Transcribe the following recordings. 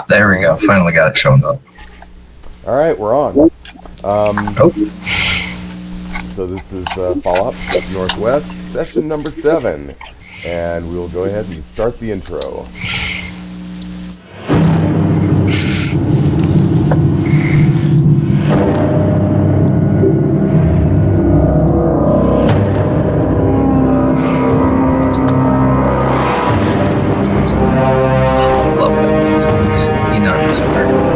There we go. Finally got it showing up. All right, we're on. Oh, So this is Fallout Pacific Northwest, session number 7. And we'll go ahead and start the intro. love it. You know it's hard.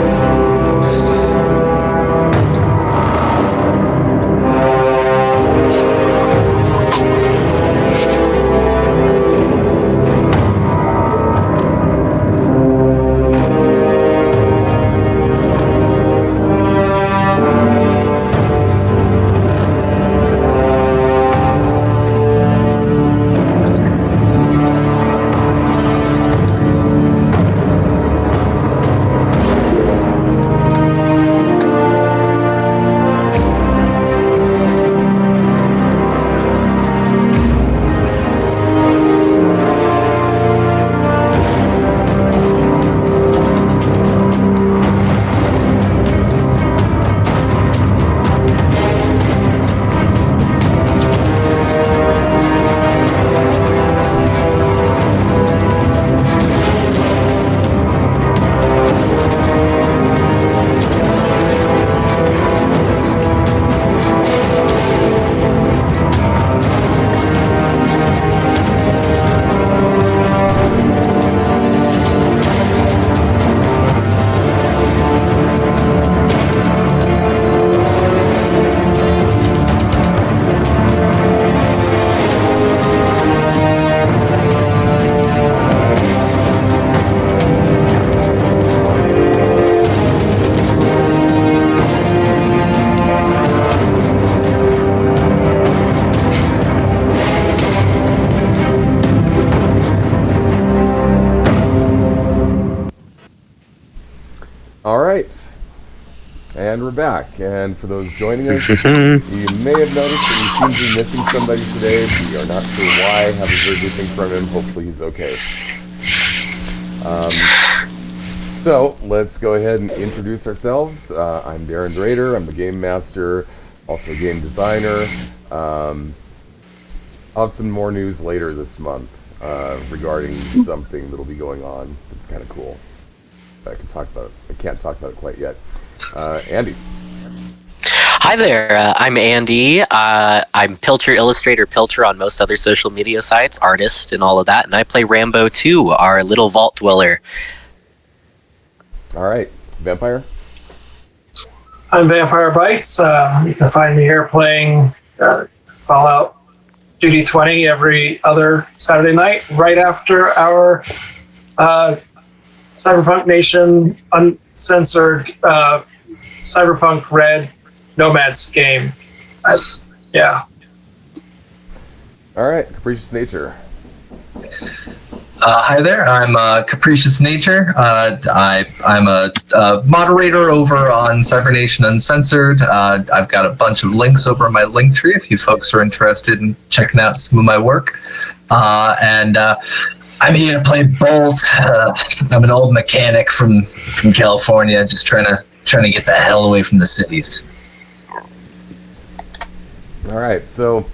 All right. And we're back. And for those joining us, you may have noticed that we seem to be missing somebody today. We are not sure why. Haven't heard anything from him. Hopefully he's okay. So let's go ahead and introduce ourselves. I'm Darren Drader. I'm the game master, also a game designer. I'll have some more news later this month regarding something that'll be going on. It's kind of cool. I can talk about it. I can't talk about it quite yet. Andy. Hi there, I'm Andy. I'm Pilcher Illustrator Pilcher on most other social media sites, artist and all of that, and I play Rambo 2, our little vault dweller. All right. Vampire. I'm Vampire Bites. You can find me here playing Fallout Duty 20 every other Saturday night, right after our Cyberpunk Nation uncensored Cyberpunk Red Nomads game. Yeah. All right. Capricious Nature. Hi there, I'm Capricious Nature. I'm a moderator over on Cybernation Uncensored. I've got a bunch of links over my link tree if you folks are interested in checking out some of my work. And I'm here to play Bolt. I'm an old mechanic from California, just trying to get the hell away from the cities. All right. So,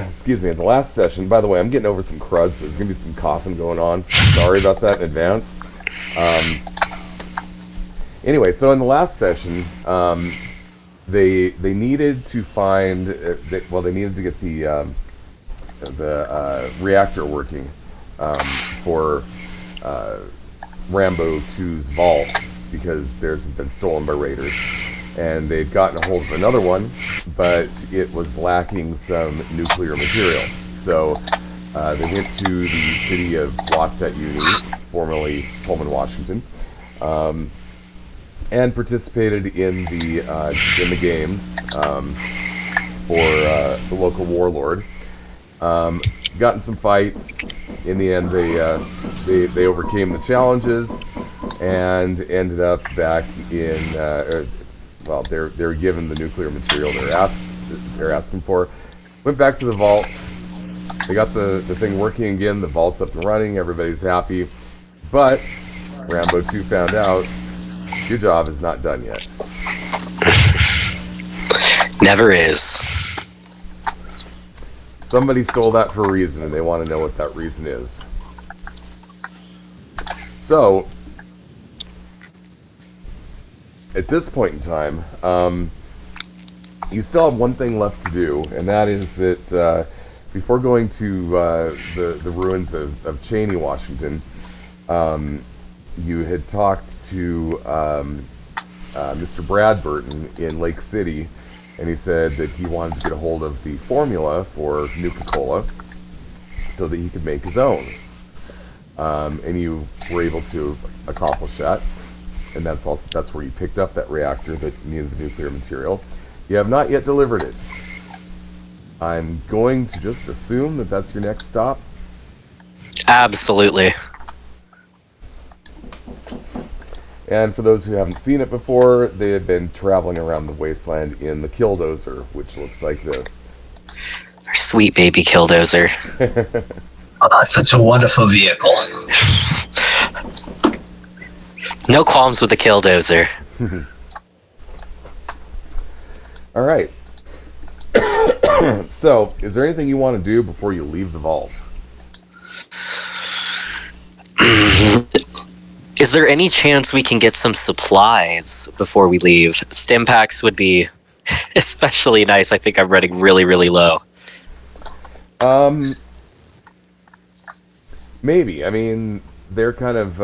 excuse me. In the last session, by the way, I'm getting over some crud, so there's gonna be some coughing going on. Sorry about that in advance. Anyway, so in the last session, they needed to find. They needed to get the reactor working for Rambo 2's vault because theirs had been stolen by raiders, and they'd gotten a hold of another one, but it was lacking some nuclear material. So they went to the city of Wasatch Uni, formerly Pullman, Washington, and participated in the games for the local warlord. Got in some fights. In the end, they overcame the challenges and ended up back in. They were given the nuclear material they're asking for. Went back to the vault. They got the thing working again. The vault's up and running. Everybody's happy, but Rambo 2 found out, your job is not done yet. Never is. Somebody stole that for a reason, and they want to know what that reason is. So, at this point in time, you still have one thing left to do, and that is that before going to the ruins of Cheney, Washington, you had talked to Mr. Brad Burton in Lake City, and he said that he wanted to get a hold of the formula for Nuka-Cola so that he could make his own. And you were able to accomplish that, and that's where you picked up that reactor that needed the nuclear material. You have not yet delivered it. I'm going to just assume that that's your next stop. Absolutely. And for those who haven't seen it before, they have been traveling around the wasteland in the Killdozer, which looks like this. Our sweet baby Killdozer. Such a wonderful vehicle. No qualms with the Killdozer. All right. So, is there anything you want to do before you leave the vault? Is there any chance we can get some supplies before we leave? Stim packs would be especially nice. I think I'm running really, really low. Maybe. I mean, they're kind of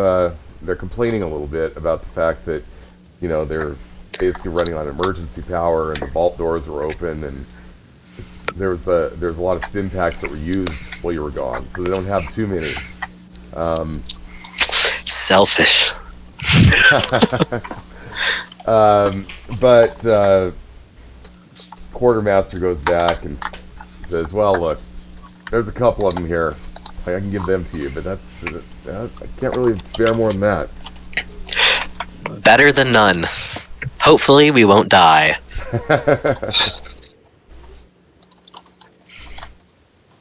they're complaining a little bit about the fact that, you know, they're basically running on emergency power and the vault doors were open, and there's a lot of stim packs that were used while you were gone, so they don't have too many. Selfish. But Quartermaster goes back and says, well, look, there's a couple of them here. I can give them to you, but that's I can't really spare more than that. Better than none. Hopefully we won't die.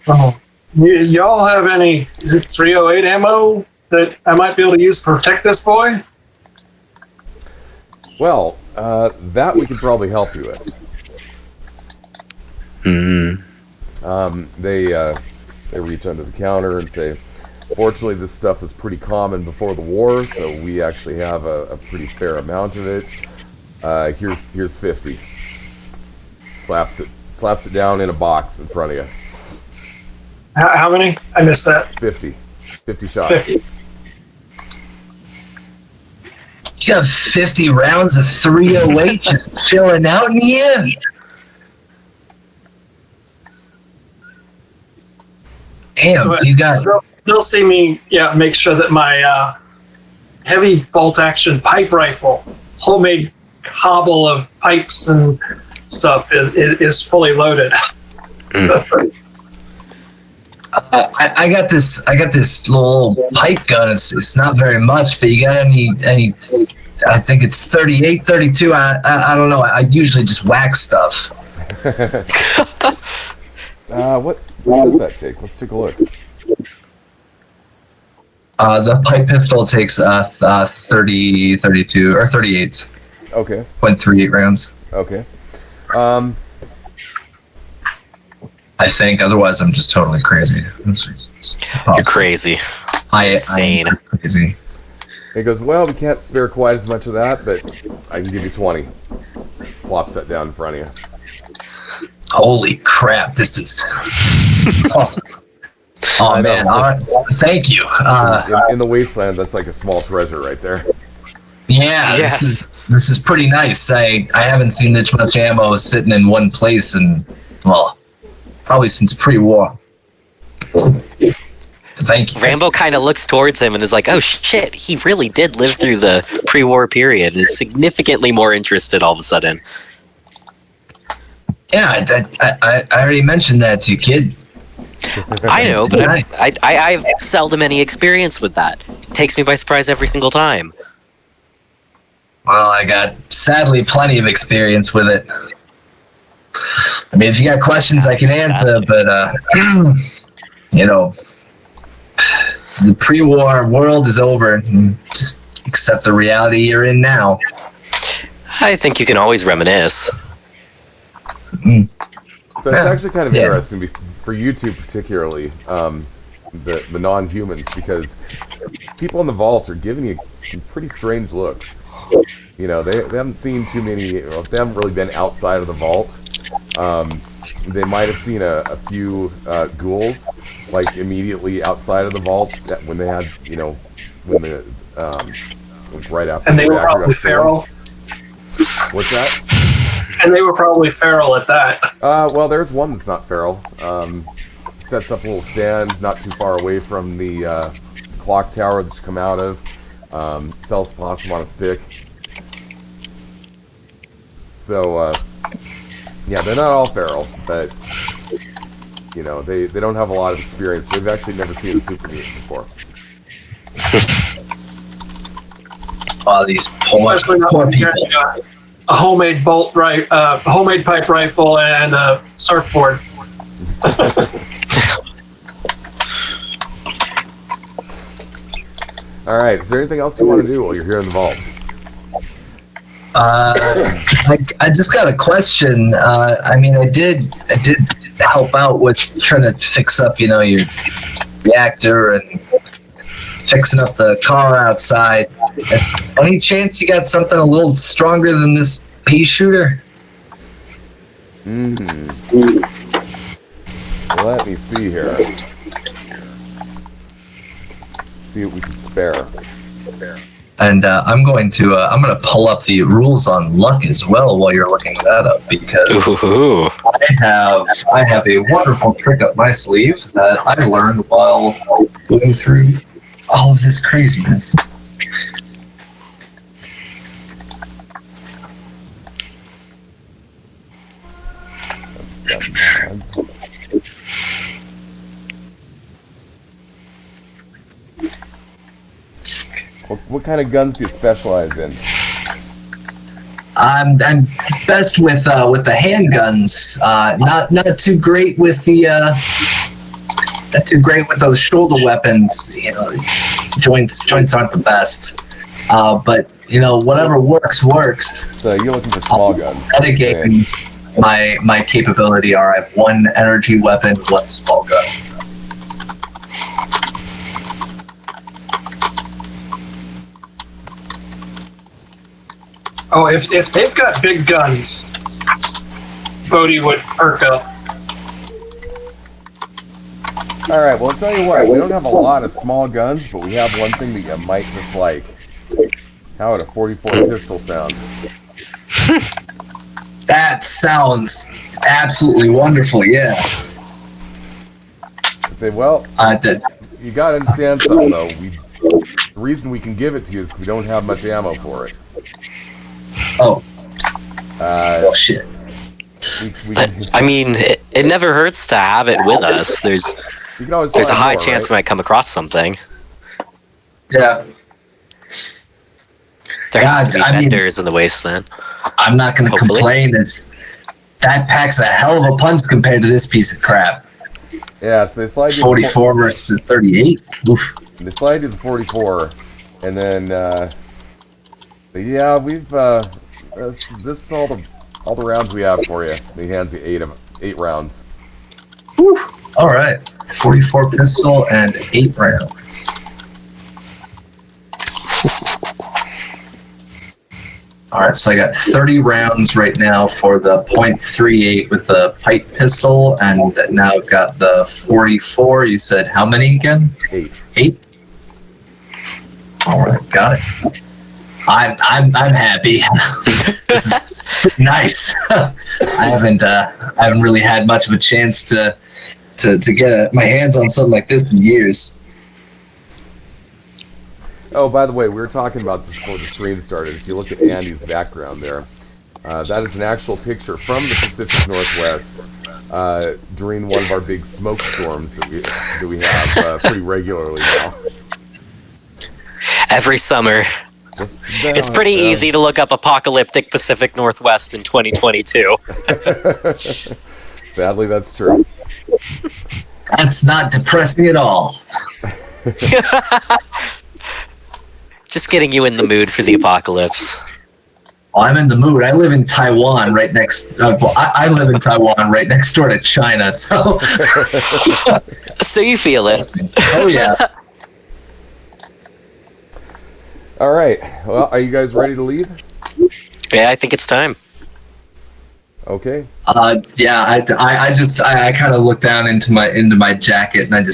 Oh, y'all have any, is it 308 ammo that I might be able to use to protect this boy? Well, that we could probably help you with. They reach under the counter and say, fortunately this stuff was pretty common before the war, so we actually have a pretty fair amount of it. Here's 50. Slaps it down in a box in front of you. How many? I missed that. 50 shots. 50. You got 50 rounds of 308 just chilling out in the air. Damn, you got... They'll see me, make sure that my heavy bolt action pipe rifle, homemade hobble of pipes and stuff is fully loaded. I got this little pipe gun. It's not very much, but you got any? I think it's 38, 32. I don't know. I usually just whack stuff. What does that take? Let's take a look. The pipe pistol takes 30, 32, or 38. Okay. 0.38 rounds. Okay. I think. Otherwise, I'm just totally crazy. You're crazy. Insane. I'm crazy. He goes, well, we can't spare quite as much of that, but I can give you 20. Plops that down in front of you. Holy crap! This is. Oh man! All right. Thank you. In the wasteland, that's like a small treasure right there. Yeah. Yes. This is pretty nice. I haven't seen this much ammo sitting in one place in, well, probably since pre-war. Thank you. Rambo kind of looks towards him and is like, oh shit, he really did live through the pre-war period. Is significantly more interested all of a sudden. Yeah, I already mentioned that to you, kid. I know, but I have seldom any experience with that. It takes me by surprise every single time. Well, I got, sadly, plenty of experience with it. I mean, if you got questions, I can answer, but, you know, the pre-war world is over. Just accept the reality you're in now. I think you can always reminisce. So it's actually kind of Yeah. interesting for you two particularly, the non-humans, because people in the vault are giving you some pretty strange looks. You know, they haven't seen too many, they haven't really been outside of the vault. They might have seen a few ghouls, like, immediately outside of the vault when they had, you know, when the, right after And the they were reactor probably got stolen. feral. What's that? And they were probably feral at that. Well, there's one that's not feral. Sets up a little stand not too far away from the clock tower that you come out of. Sells possum on a stick. So, yeah, they're not all feral, but, you know, they don't have a lot of experience. They've actually never seen a super mutant before. Oh, these poor Especially not when you're people. getting a homemade homemade pipe rifle and a surfboard. All right, is there anything else you want to do while you're here in the vault? I just got a question. I mean, I did help out with trying to fix up, you know, your reactor and fixing up the car outside. Any chance you got something a little stronger than this pea shooter? Let me see here. See what we can spare. And I'm gonna pull up the rules on luck as well while you're looking that up, because Ooh. I have a wonderful trick up my sleeve that I learned while going through all of this craziness. That's gun mods. What kind of guns do you specialize in? I'm best with the handguns. Not too great with the not too great with those shoulder weapons. You know, joints aren't the best. But you know, whatever works. So you're looking for small guns. Mitigating my capability are I have one energy weapon, one small gun. Oh, if they've got big guns, Bodhi would perk up. Alright, well, I'll tell you what, we don't have a lot of small guns, but we have one thing that you might just like. How would a 44 pistol sound? That sounds absolutely wonderful. Yeah. I say, well, you gotta understand something, though. The reason we can give it to you is because we don't have much ammo for it. Oh shit. I mean, it never hurts to have it with us. There's you can always a find high more, chance right? we might come across something. Yeah. There have to be I mean, vendors in the wasteland. I'm not going to Hopefully. complain. That packs a hell of a punch compared to this piece of crap. Yeah, so they slide you 44 versus 38. Oof. They slide you the 44, and then yeah, we've this is all the rounds we have for you. He hands you eight rounds. Oof. All right. 44 pistol and 8 rounds. All right, so I got 30 rounds right now for the .38 with the pipe pistol, and now I've got the 44. You said how many again? 8. 8. All right, got it. I'm happy. This is pretty nice. I haven't really had much of a chance to get my hands on something like this in years. Oh, by the way, we were talking about this before the stream started. If you look at Andy's background there, that is an actual picture from the Pacific Northwest during one of our big smoke storms that we have pretty regularly now. Every summer. It's pretty easy to look up apocalyptic Pacific Northwest in 2022. Sadly, that's true. That's not depressing at all. Just getting you in the mood for the apocalypse. Well, I'm in the mood. I live in Taiwan, right next. I live in Taiwan, right next door to China. So, So you feel it. oh yeah. All right. Well, are you guys ready to leave? Yeah, I think it's time. Okay. Yeah. I kind of look down into my jacket and I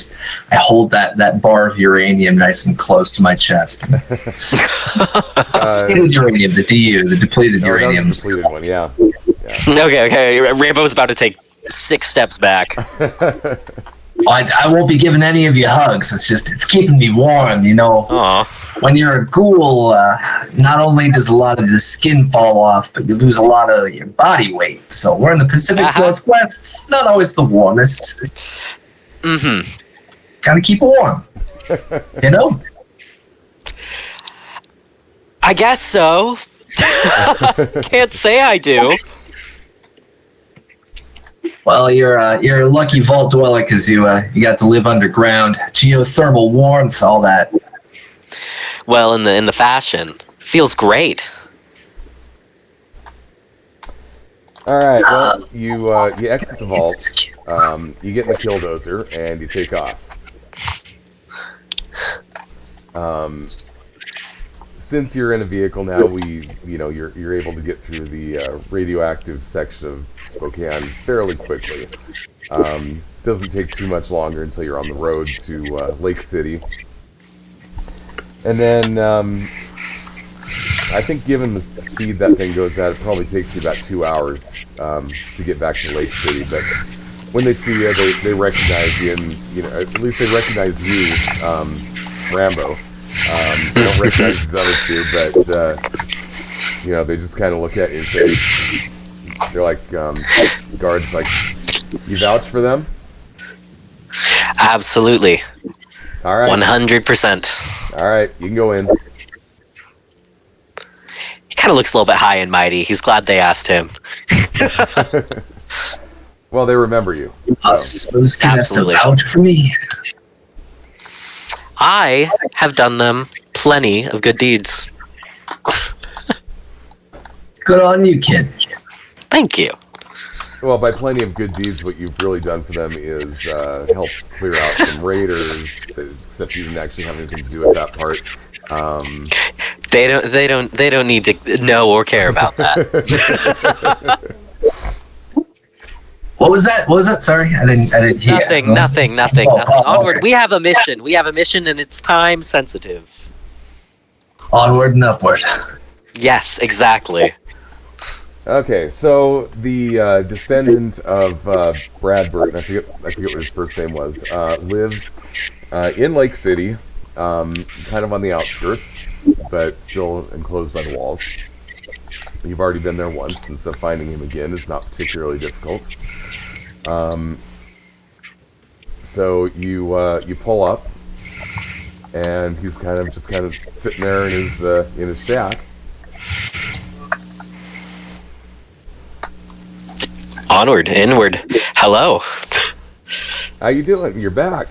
hold that bar of uranium nice and close to my chest. Depleted uranium, the DU, the depleted No, that was uranium. the depleted one. Yeah. Okay. Rambo's about to take 6 steps back. I won't be giving any of you hugs. It's keeping me warm, you know. Aw. When you're a ghoul, not only does a lot of the skin fall off, but you lose a lot of your body weight. So we're in the Pacific Northwest. It's not always the warmest. Mm-hmm. Gotta keep it warm. You know? I guess so. Can't say I do. Well, you're a lucky vault dweller because you got to live underground, geothermal warmth, all that. Well, in the fashion, feels great. All right. Well, you exit the vault. You get in the killdozer and you take off. Since you're in a vehicle now, you're able to get through the radioactive section of Spokane fairly quickly. Doesn't take too much longer until you're on the road to Lake City. And then, I think given the speed that thing goes at, it probably takes you about 2 hours to get back to Lake City. But when they see you, they recognize you, and at least they recognize you, Rambo. They don't recognize the other two, but they just kind of look at you and say, they're like, guards, like, you vouch for them? Absolutely. All right. 100%. All right, you can go in. He kind of looks a little bit high and mighty. He's glad they asked him. Well, they remember you. So. Who's gonna have to vouch for me? I have done them plenty of good deeds. Good on you, kid. Thank you. Well, by plenty of good deeds, what you've really done for them is help clear out some raiders. Except you didn't actually have anything to do with that part. They don't need to know or care about that. What was that? Sorry, I didn't hear. Nothing. Onward. Okay. We have a mission, and it's time sensitive. Onward and upward. Yes, exactly. Okay, so the descendant of Brad Burton, I forget what his first name was, lives in Lake City, kind of on the outskirts, but still enclosed by the walls. You've already been there once, and so finding him again is not particularly difficult. So you pull up, and he's kind of sitting there in his shack. Onward, inward. Hello. How you doing? You're back.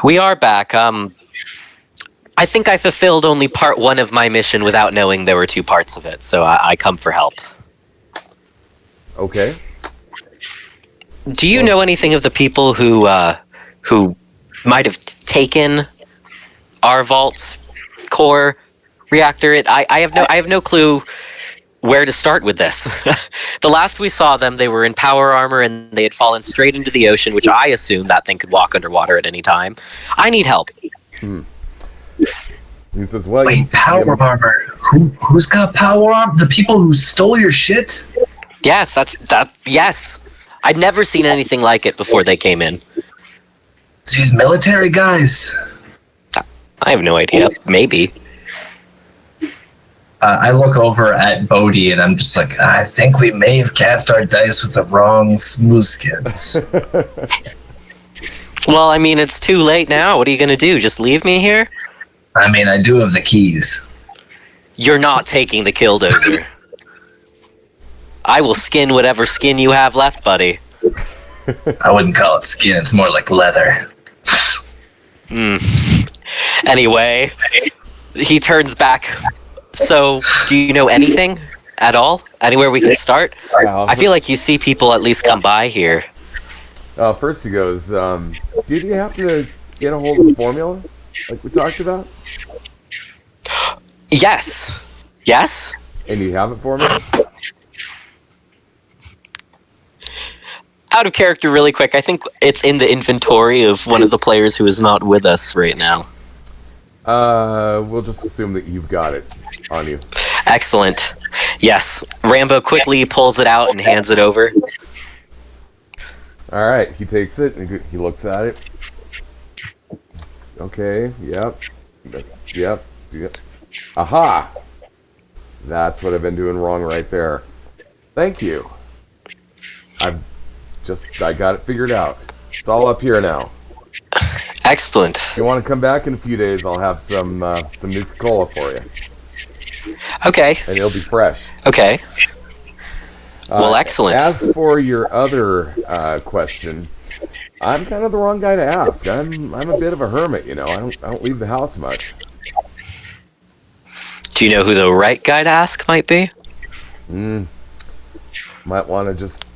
We are back. I think I fulfilled only part 1 of my mission without knowing there were 2 parts of it, so I come for help. Okay. Do you know anything of the people who might have taken our vault's core reactor? I have no clue where to start with this. The last we saw them, they were in power armor and they had fallen straight into the ocean, which I assume that thing could walk underwater at any time. I need help. He says, "Well, wait, power armor? Who's got power armor? The people who stole your shit? Yes, yes. I'd never seen anything like it before they came in. These military guys. I have no idea. Maybe. I look over at Bodhi and I'm just like, I think we may have cast our dice with the wrong smooth skins. Well, I mean, it's too late now. What are you going to do? Just leave me here? I mean, I do have the keys. You're not taking the killdozer. I will skin whatever skin you have left, buddy. I wouldn't call it skin. It's more like leather. Anyway, he turns back. So, do you know anything at all? Anywhere we can start? Well, I feel like you see people at least come by here. first he goes, did you happen to get a hold of the formula like we talked about? Yes. Yes? And you have it for me? Out of character really quick, I think it's in the inventory of one of the players who is not with us right now. We'll just assume that you've got it on you. Excellent. Yes. Rambo quickly pulls it out and hands it over. All right, he takes it and he looks at it. Okay, yep. Aha! That's what I've been doing wrong right there. Thank you. I got it figured out. It's all up here now. Excellent. If you want to come back in a few days, I'll have some Nuka-Cola for you. Okay. And it'll be fresh. Okay. Well, excellent. As for your other question, I'm kind of the wrong guy to ask. I'm a bit of a hermit, you know. I don't leave the house much. Do you know who the right guy to ask might be? Might want to just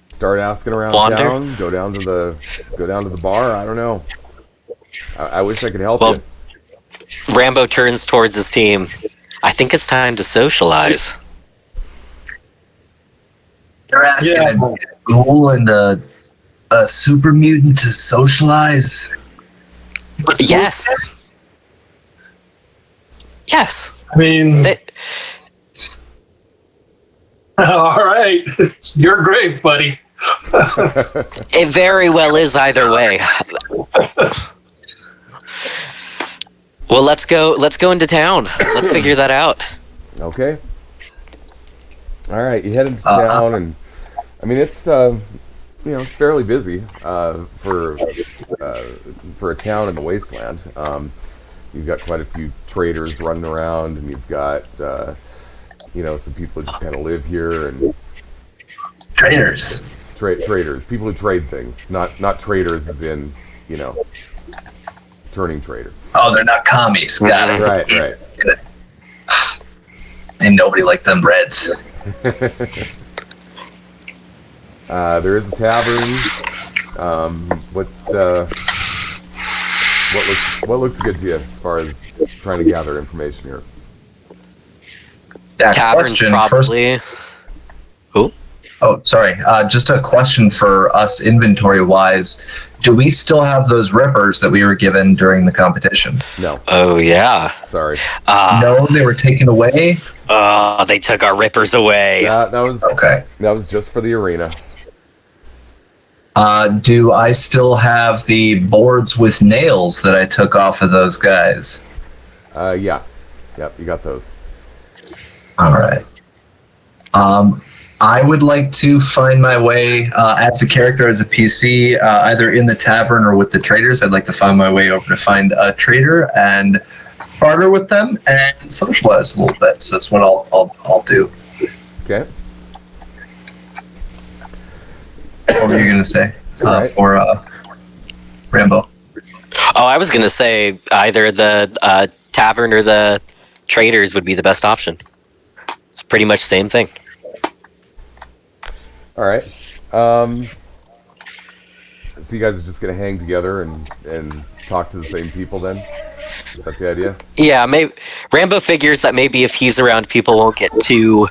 start asking around Wander? town. Go down to the bar. I don't know. I wish I could help Well, you. Rambo turns towards his team. I think it's time to socialize. You're asking a ghoul and a super mutant to socialize? Yes. Yes. I mean, They- all right. It's your grave, buddy. It very well is either way. Well, let's go into town. Let's figure that out. Okay. All right, you head into town, and I mean it's it's fairly busy for a town in the wasteland. You've got quite a few traders running around, and you've got some people who just kind of live here, and Traders. traders, people who trade things, not traders as in turning traders. Oh, they're not commies. Got it. Right. Good. Ain't nobody like them Reds. There is a tavern. What looks good to you as far as trying to gather information here? Yeah, Tavern's question probably. Who? Oh, sorry. Just a question for us inventory-wise. Do we still have those rippers that we were given during the competition? No, Oh yeah. sorry. No, they were taken away? Oh, they took our rippers away. That was Okay. That was just for the arena. Do I still have the boards with nails that I took off of those guys? Yeah. Yep, you got those. All right. I would like to find my way as a character, as a PC, either in the tavern or with the traders. I'd like to find my way over to find a trader and barter with them and socialize a little bit. So that's what I'll do. Okay. What were you gonna say? Right. Or Rambo? Oh, I was gonna say either the tavern or the traders would be the best option. It's pretty much the same thing. All right. So you guys are just gonna hang together and talk to the same people then? Is that the idea? Yeah, maybe Rambo figures that maybe if he's around, people won't get too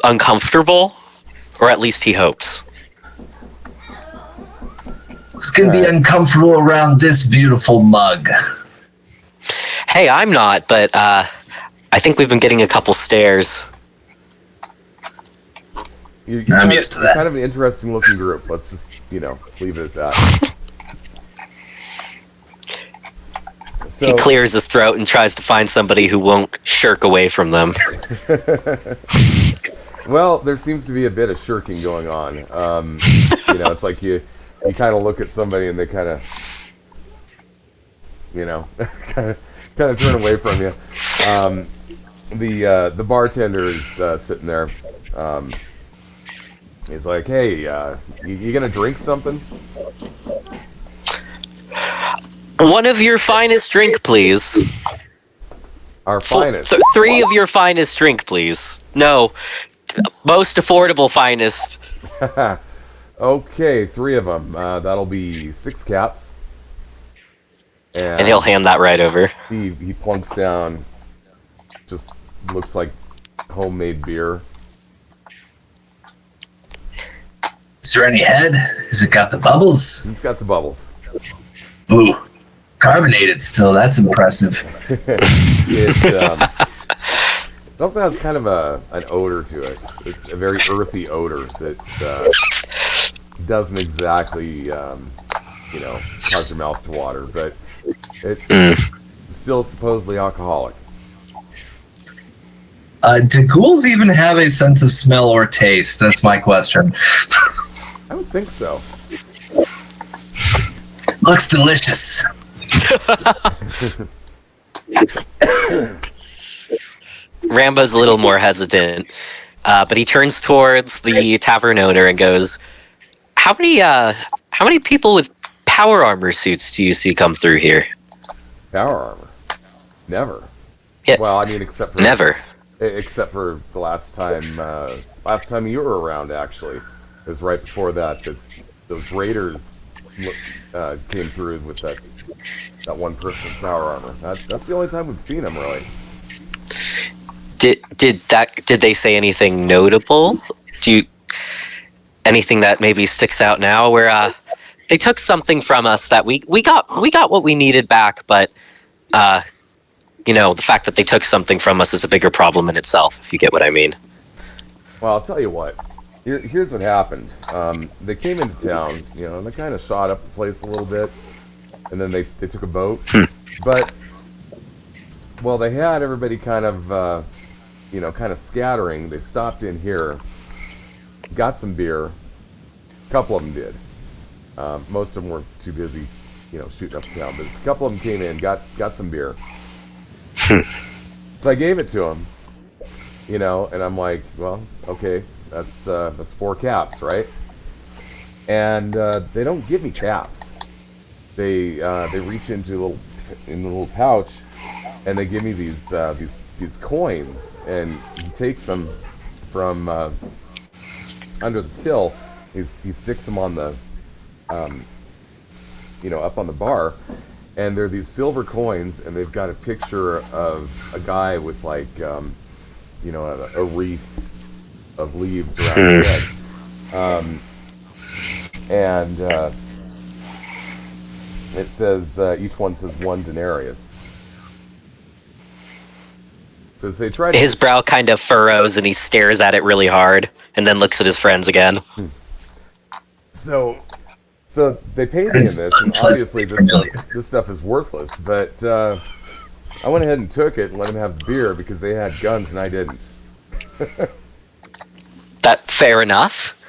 uncomfortable, or at least he hopes. Who's gonna be uncomfortable around this beautiful mug? Hey, I'm not, but I think we've been getting a couple stares. You're I'm kind of- used to you're that. kind of an interesting looking group. Let's just leave it at that. So, He clears his throat and tries to find somebody who won't shirk away from them. well, there seems to be a bit of shirking going on. It's like you kind of look at somebody and they kind of, kind of turn away from you. The bartender is sitting there. He's like, "Hey, you gonna drink something?" One of your finest drink, please. Our finest. 3 of your finest drink, please. No, most affordable finest. Okay, 3 of them. That'll be 6 caps. And he'll hand that right over. He plunks down. Just looks like homemade beer. Is there any head? Has it got the bubbles? It's got the bubbles. Ooh, carbonated still. That's impressive. It also has kind of an odor to it, a very earthy odor that doesn't exactly, cause your mouth to water, but it's still supposedly alcoholic. Do ghouls even have a sense of smell or taste? That's my question. I would think so. Looks delicious. Rambo's a little more hesitant, but he turns towards the tavern owner and goes, How many people with power armor suits do you see come through here? Power armor? Never. Yeah. Well, I mean, except for the last time you were around. Actually, it was right before that those raiders came through with that one person with power armor. That's the only time we've seen them, really. Did they say anything notable? Anything that maybe sticks out now? Where they took something from us that we got what we needed back, but the fact that they took something from us is a bigger problem in itself. If you get what I mean. Well, I'll tell you what. Here's what happened. They came into town, and they kind of shot up the place a little bit, and then they took a boat. But well, they had everybody kind of scattering. They stopped in here, got some beer. A couple of them did. Most of them were too busy, shooting up the town. But a couple of them came in, got some beer. So I gave it to them, and I'm like, well, okay, that's 4 caps, right? And they don't give me caps. They reach into a little pouch, and they give me these coins, and he takes them from under the till. He sticks them on the up on the bar, and they're these silver coins, and they've got a picture of a guy with like a wreath of leaves around his head, and it says each one says 1 denarius. So they tried. His brow kind of furrows, and he stares at it really hard, and then looks at his friends again. So they paid me in this, and obviously this stuff is worthless. But I went ahead and took it and let them have the beer because they had guns and I didn't. That fair enough.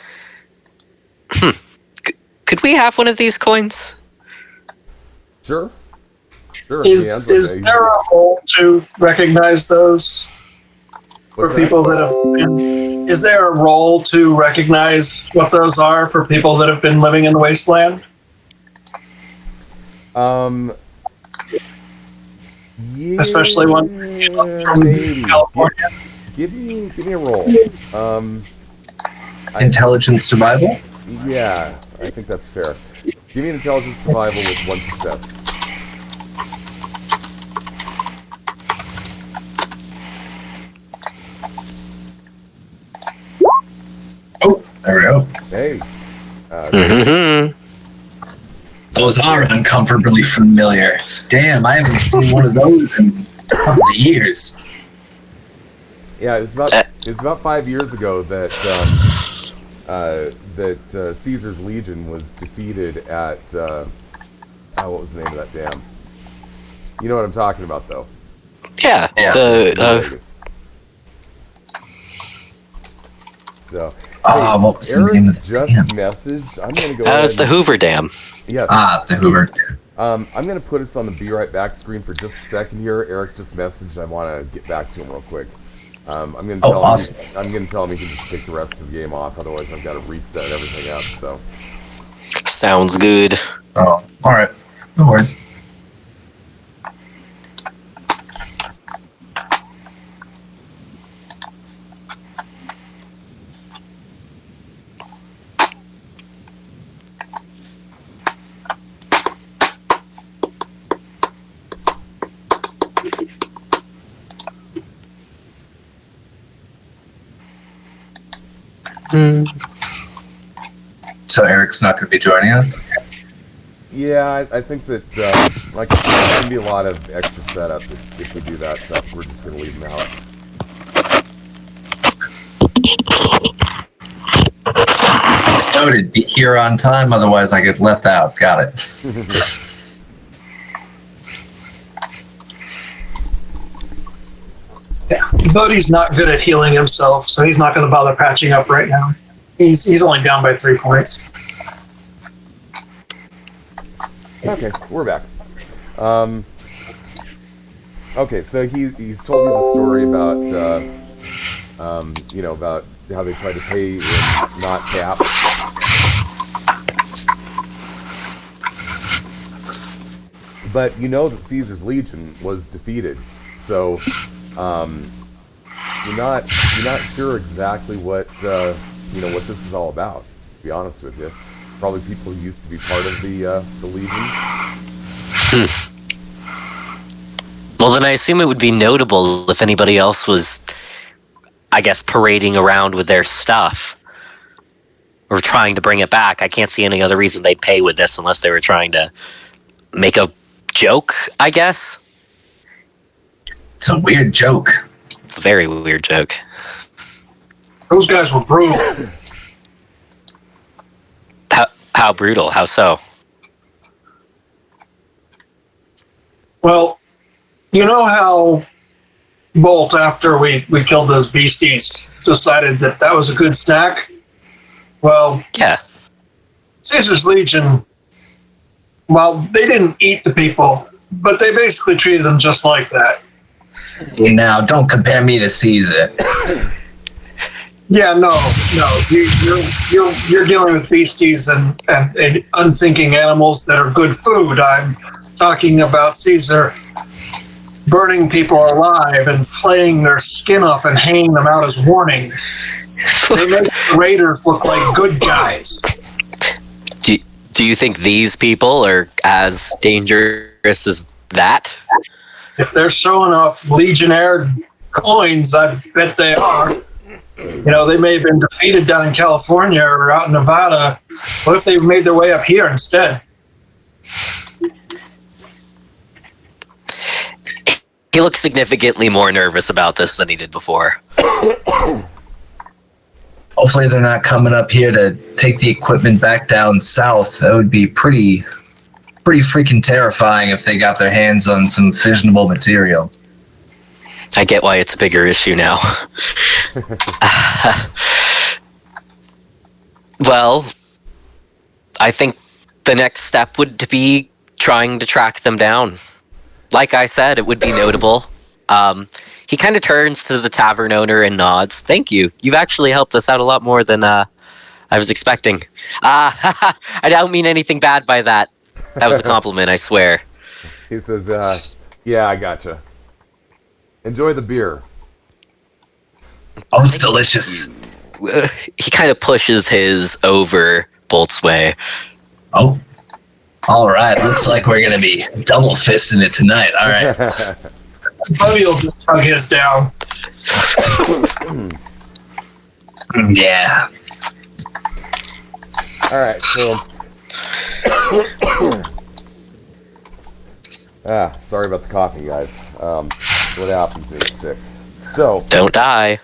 Could we have one of these coins? Sure. Is there a role to recognize those for people that have been? Is there a role to recognize what those are for people that have been living in the wasteland? Yeah, especially one from maybe. California. Give me a roll. Intelligence survival? Yeah, I think that's fair. Give me an intelligence survival with 1 success. Oh, there we go. Hey. Those are uncomfortably familiar. Damn, I haven't seen one of those in a couple of years. Yeah, it was about 5 years ago that Caesar's Legion was defeated at what was the name of that dam? You know what I'm talking about, though. Yeah. Vegas. So, what was the Eric name of the just dam? messaged. I'm gonna go. That was the Hoover Dam. Yes. The Hoover. I'm going to put us on the Be Right Back screen for just a second here. Eric just messaged. I want to get back to him real quick. I'm going to tell awesome. him. I'm going to tell him he can just take the rest of the game off. Otherwise, I've got to reset everything up. So. Sounds good. Oh, all right. No worries. So Eric's not going to be joining us? Yeah, I think that, like I said, there's going to be a lot of extra setup if we do that, so I think we're just going to leave him out. Noted. Be here on time, otherwise I get left out. Got it. Yeah, Bodhi's not good at healing himself, so he's not going to bother patching up right now. He's only down by 3 points. Okay, we're back. Okay, so he's told you the story about, about how they tried to pay in not cap. But you know that Caesar's Legion was defeated, so you're not sure exactly what what this is all about. To be honest with you, probably people who used to be part of the Legion. Well, then I assume it would be notable if anybody else was, I guess, parading around with their stuff or trying to bring it back. I can't see any other reason they'd pay with this unless they were trying to make a joke, I guess. It's a weird joke. A very weird joke. Those guys were brutal. How brutal? How so? Well, you know how Bolt, after we killed those beasties, decided that was a good snack? Well, Yeah. Caesar's Legion, well, they didn't eat the people, but they basically treated them just like that. Now, don't compare me to Caesar. Yeah, no. You're dealing with beasties and unthinking animals that are good food. I'm talking about Caesar burning people alive and flaying their skin off and hanging them out as warnings. They make the raiders look like good guys. Do you think these people are as dangerous as that? If they're showing off Legionnaire coins, I bet they are. You know, they may have been defeated down in California or out in Nevada. What if they made their way up here instead? He looks significantly more nervous about this than he did before. Hopefully they're not coming up here to take the equipment back down south. That would be pretty freaking terrifying if they got their hands on some fissionable material. I get why it's a bigger issue now. Well, I think the next step would be trying to track them down. Like I said, it would be notable. He kind of turns to the tavern owner and nods. Thank you. You've actually helped us out a lot more than I was expecting. I don't mean anything bad by that. That was a compliment, I swear. He says, yeah, I gotcha. Enjoy the beer. Oh, it's delicious. He kind of pushes his over Bolt's way. Oh, all right. Looks like we're going to be double fisting it tonight. All right. Buddy will just hug his down. Yeah. All right, so... sorry about the coughing, guys. What happens when you get sick? So... Don't die.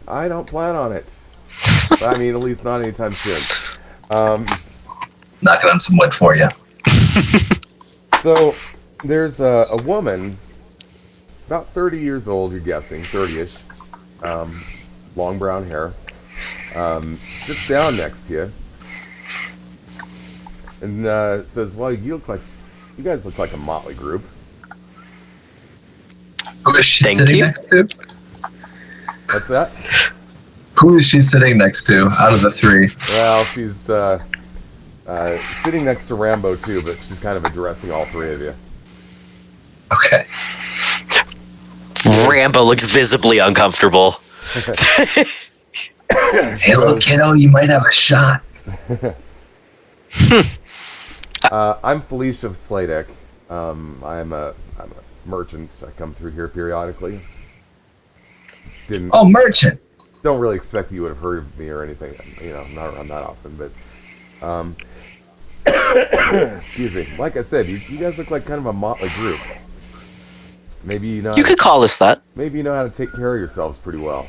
I don't plan on it. I mean, at least not anytime soon. Knocking on some wood for you. So, there's a woman, about 30 years old, you're guessing, 30-ish, long brown hair, sits down next to you, and says, well, you guys look like a motley group. Who is she Thank sitting you. next to? What's that? Who is she sitting next to out of the three? Well, she's sitting next to Rambo, too, but she's kind of addressing all three of you. Okay. Rambo looks visibly uncomfortable. Hey, look, kiddo, you might have a shot. I'm Felicia of Sladek. I'm a merchant. I come through here periodically. Oh, merchant. Don't really expect that you would have heard of me or anything. You know, I'm not around that often, but Excuse me. Like I said, you guys look like kind of a motley group. Maybe you know. You could call us that. Maybe you know how to take care of yourselves pretty well.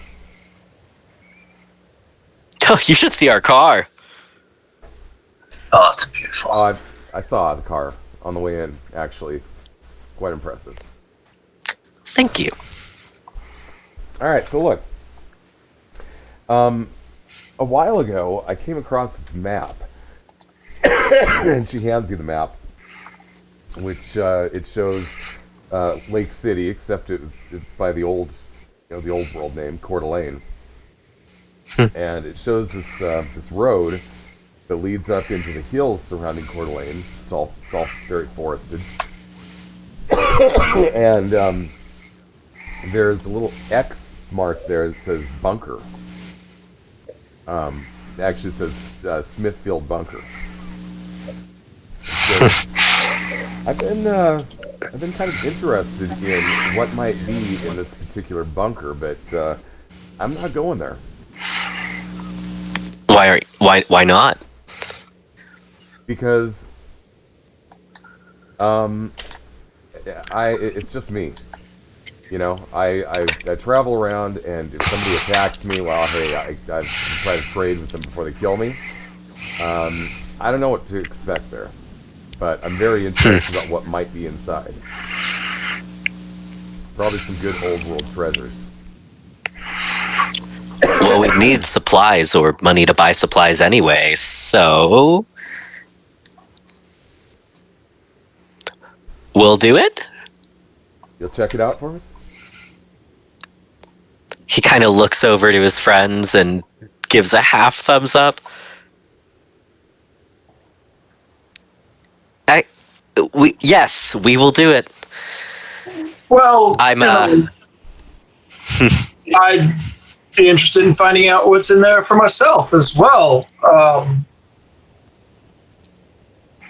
Oh, you should see our car. Oh, it's beautiful. I saw the car on the way in. Actually, it's quite impressive. Thank you. All right, so look. A while ago, I came across this map, and she hands you the map, which it shows Lake City, except it was by the old world name, Coeur d'Alene, and it shows this road that leads up into the hills surrounding Coeur d'Alene. It's all very forested, and there's a little X mark there that says bunker. It actually says Smithfield Bunker. So I've been kind of interested in what might be in this particular bunker, but I'm not going there. Why not? Because it's just me. You know, I travel around, and if somebody attacks me, well, hey, I try to trade with them before they kill me. I don't know what to expect there, but I'm very interested about what might be inside. Probably some good old world treasures. Well, we need supplies or money to buy supplies anyway, so we'll do it. You'll check it out for me? He kind of looks over to his friends and gives a half thumbs up. Yes, we will do it. Well, I'm I'd be interested in finding out what's in there for myself as well.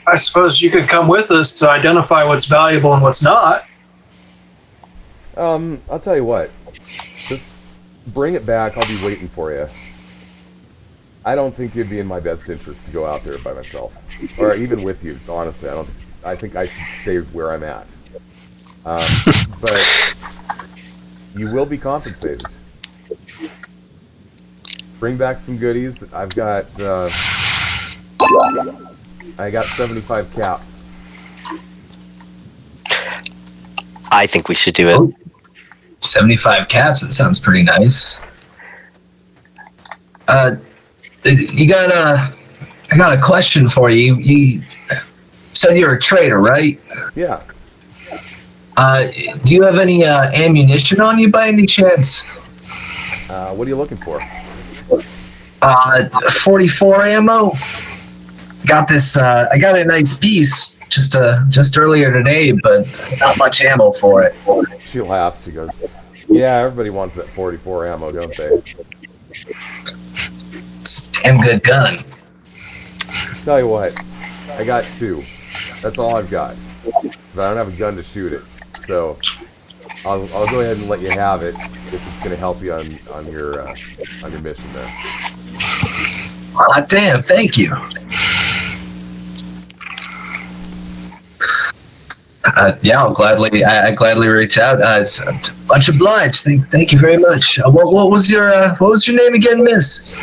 I suppose you could come with us to identify what's valuable and what's not. I'll tell you what. Just bring it back. I'll be waiting for you. I don't think it'd be in my best interest to go out there by myself, or even with you. Honestly, I think I should stay where I'm at. But you will be compensated. Bring back some goodies. I got 75 caps. I think we should do it. 75 caps. That sounds pretty nice. I got a question for you. You said you're a trader, right? Yeah. Do you have any ammunition on you by any chance? What are you looking for? 44 ammo. Got this. I got a nice piece just earlier today, but not much ammo for it. She laughs. She goes, "Yeah, everybody wants that 44 ammo, don't they?" It's a damn good gun. Tell you what, I got 2. That's all I've got. But I don't have a gun to shoot it, so I'll go ahead and let you have it if it's going to help you on your mission there. Ah, damn! Thank you. Yeah, I gladly reach out. It's much obliged. Thank you very much. What was your name again, Miss?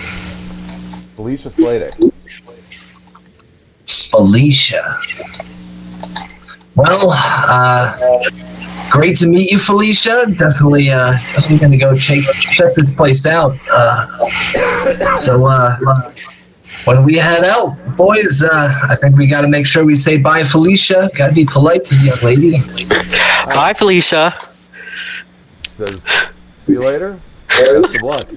Felicia Slade. Felicia. Well, great to meet you, Felicia. Definitely gonna go check this place out. When we head out, boys, I think we got to make sure we say bye, Felicia. Got to be polite to the young lady. Bye, Felicia. Says, see you later. Best of luck.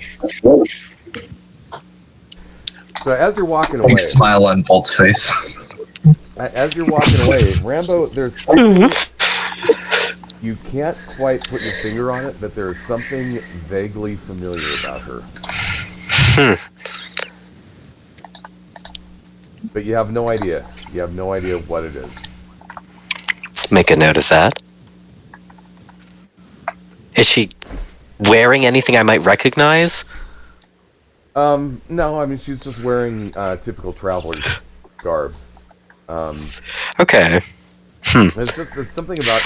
So as you're walking away, Big smile on Bolt's face. as you're walking away, Rambo, there's something you can't quite put your finger on it, but there's something vaguely familiar about her. But you have no idea. You have no idea what it is. Make a note of that. Is she wearing anything I might recognize? No, I mean, she's just wearing typical traveler's garb. Okay. There's something about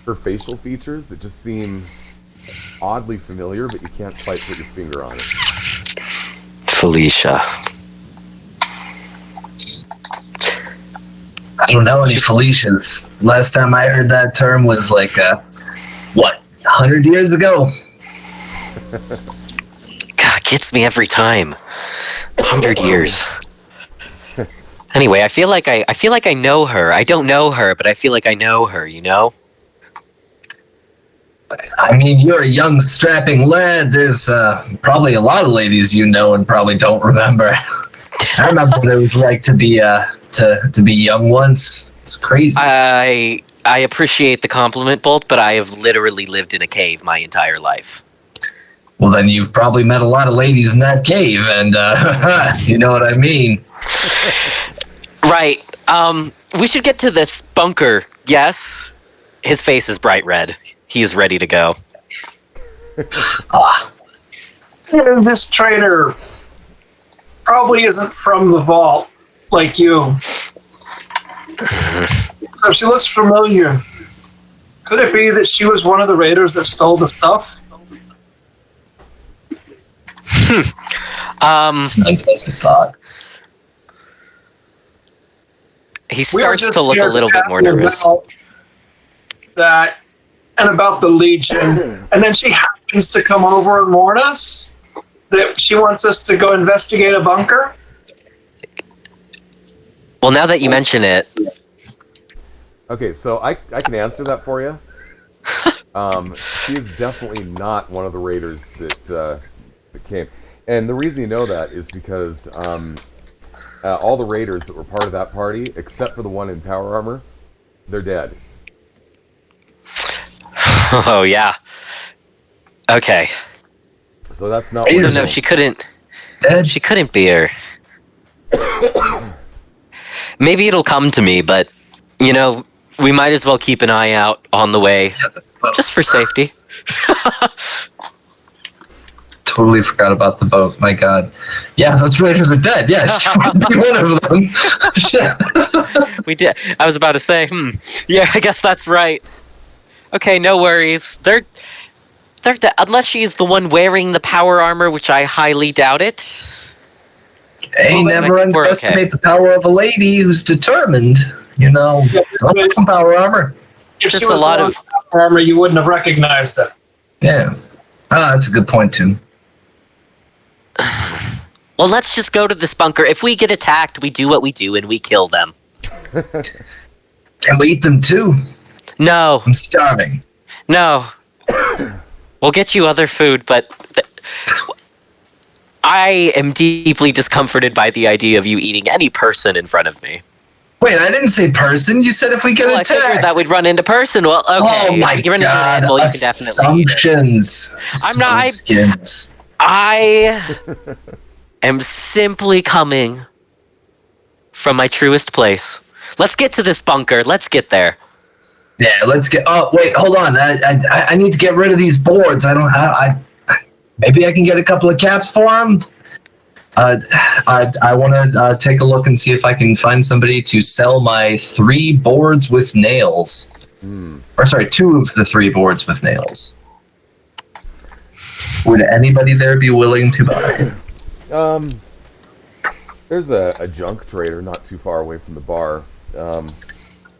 her facial features that just seem oddly familiar, but you can't quite put your finger on it. Felicia. I don't know any Felicias. Last time I heard that term was like, 100 years ago? God, gets me every time. 100 years. Anyway, I feel like I know her. I don't know her, but I feel like I know her, you know? I mean, you're a young, strapping lad. There's probably a lot of ladies you know and probably don't remember. I remember what it was like to be to be young once. It's crazy. I appreciate the compliment, Bolt, but I have literally lived in a cave my entire life. Well, then you've probably met a lot of ladies in that cave, and you know what I mean. Right. We should get to this bunker. Yes. His face is bright red. He is ready to go. This trader probably isn't from the vault like you. So she looks familiar. Could it be that she was one of the raiders that stole the stuff? It's an unpleasant thought. He starts to look a little bit more nervous. That and about the Legion, and then she happens to come over and warn us that she wants us to go investigate a bunker. Well, now that you mention it, Okay, so I can answer that for you. She is definitely not one of the raiders that came. And the reason you know that is because all the raiders that were part of that party, except for the one in power armor, they're dead. oh yeah. Okay. So that's not. So no, she couldn't. Dead? She couldn't be her. Maybe it'll come to me, but you know, we might as well keep an eye out on the way, just for safety. Totally forgot about the boat. My God. Yeah, those raiders are dead. Yeah, she would be one of them. Shit. We did. I was about to say, yeah, I guess that's right. Okay, no worries. They're unless she's the one wearing the power armor, which I highly doubt it. Hey, Well, then never I think we're underestimate okay. the power of a lady who's determined. You know, don't put on power armor. If Just she was a lot the one of- with power armor, you wouldn't have recognized it. Yeah. That's a good point, too. Well, let's just go to this bunker. If we get attacked, we do what we do and we kill them. Can we eat them, too? No, I'm starving. no. We'll get you other food, but I am deeply discomforted by the idea of you eating any person in front of me. Wait, I didn't say person. You said if we get Well, I attacked. figured that we'd run into person. Well, okay. Oh my if you run into an God. animal, you can definitely eat it. Assumptions. I'm not- Skins. I am simply coming from my truest place. Let's get to this bunker. Let's get there. Yeah, let's get. Oh, wait, hold on. I need to get rid of these boards. Maybe I can get a couple of caps for them. I want to take a look and see if I can find somebody to sell my 3 boards with nails. Or sorry, 2 of the 3 boards with nails. Would anybody there be willing to buy? There's a junk trader not too far away from the bar.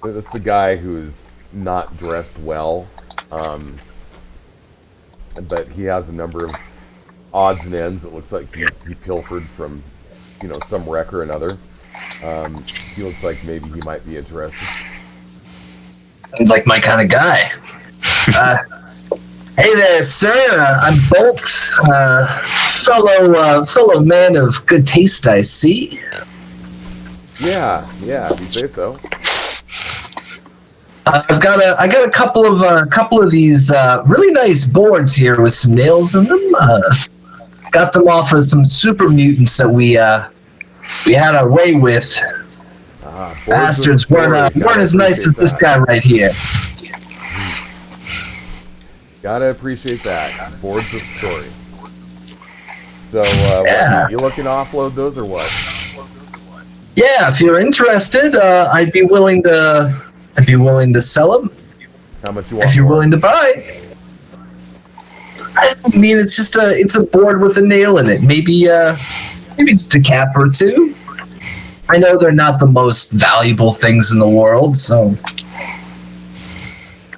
This is a guy who's not dressed well, but he has a number of odds and ends. It looks like he pilfered from, some wreck or another. He looks like maybe he might be interested. Sounds like my kind of guy. Hey there, sir. I'm Bolt, fellow man of good taste, I see. Yeah, if you say so. I got a couple of these really nice boards here with some nails in them. Got them off of some super mutants that we had our way with. Bastards weren't as nice as this guy right here. Gotta appreciate that. Boards of story. So, Yeah. you looking to offload those or what? Yeah, if you're interested, I'd be willing to. I'd be willing to sell them. How much you want? If you're for it? willing to buy. I mean, it's a board with a nail in it. Maybe just a cap or two. I know they're not the most valuable things in the world, so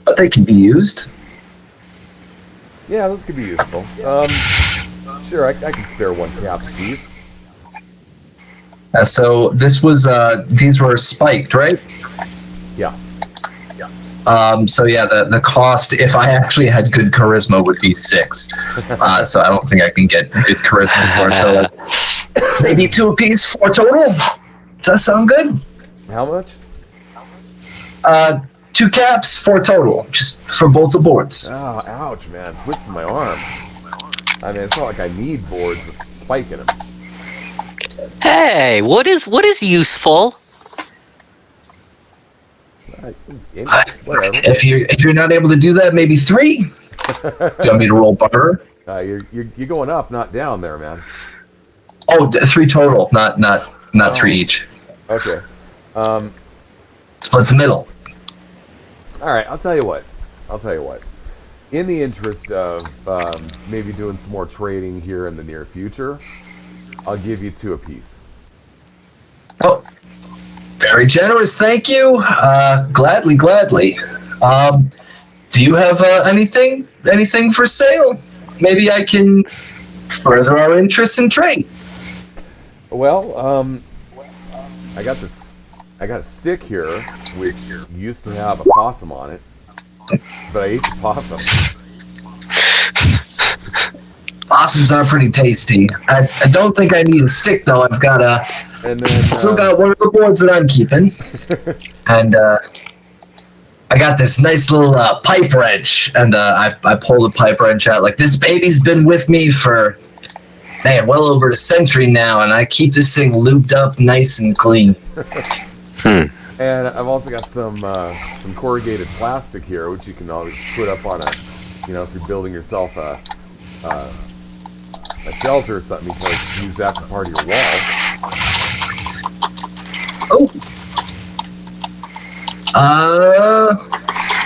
but they can be used. Yeah, those could be useful. Sure, I can spare one cap piece. So this was these were spiked, right? Yeah. So yeah, the cost if I actually had good charisma would be 6. So I don't think I can get good charisma for so maybe 2 apiece, 4 total. Does that sound good? How much? 2 caps, 4 total, just for both the boards. Oh, ouch, man. Twisting my arm. I mean, it's not like I need boards with spike in them. Hey, what is useful? Whatever. If you're not able to do that, maybe 3. Do you want me to roll butter? You're going up, not down there, man. Oh, 3 total, not 3 each. Okay. Split the middle. All right, I'll tell you what. In the interest of maybe doing some more trading here in the near future, I'll give you 2 apiece. Oh, very generous, thank you. Gladly. Do you have anything for sale? Maybe I can further our interest in trade. Well, I got a stick here, which used to have a possum on it, but I ate the possum. Possums are pretty tasty. I don't think I need a stick though. I've got And then still got one of the boards that I'm keeping, and I got this nice little pipe wrench, and I pull the pipe wrench out. Like, this baby's been with me for well over a century now, and I keep this thing lubed up nice and clean. And I've also got some corrugated plastic here, which you can always put up on if you're building yourself a shelter or something, you can always use that for part of your wall.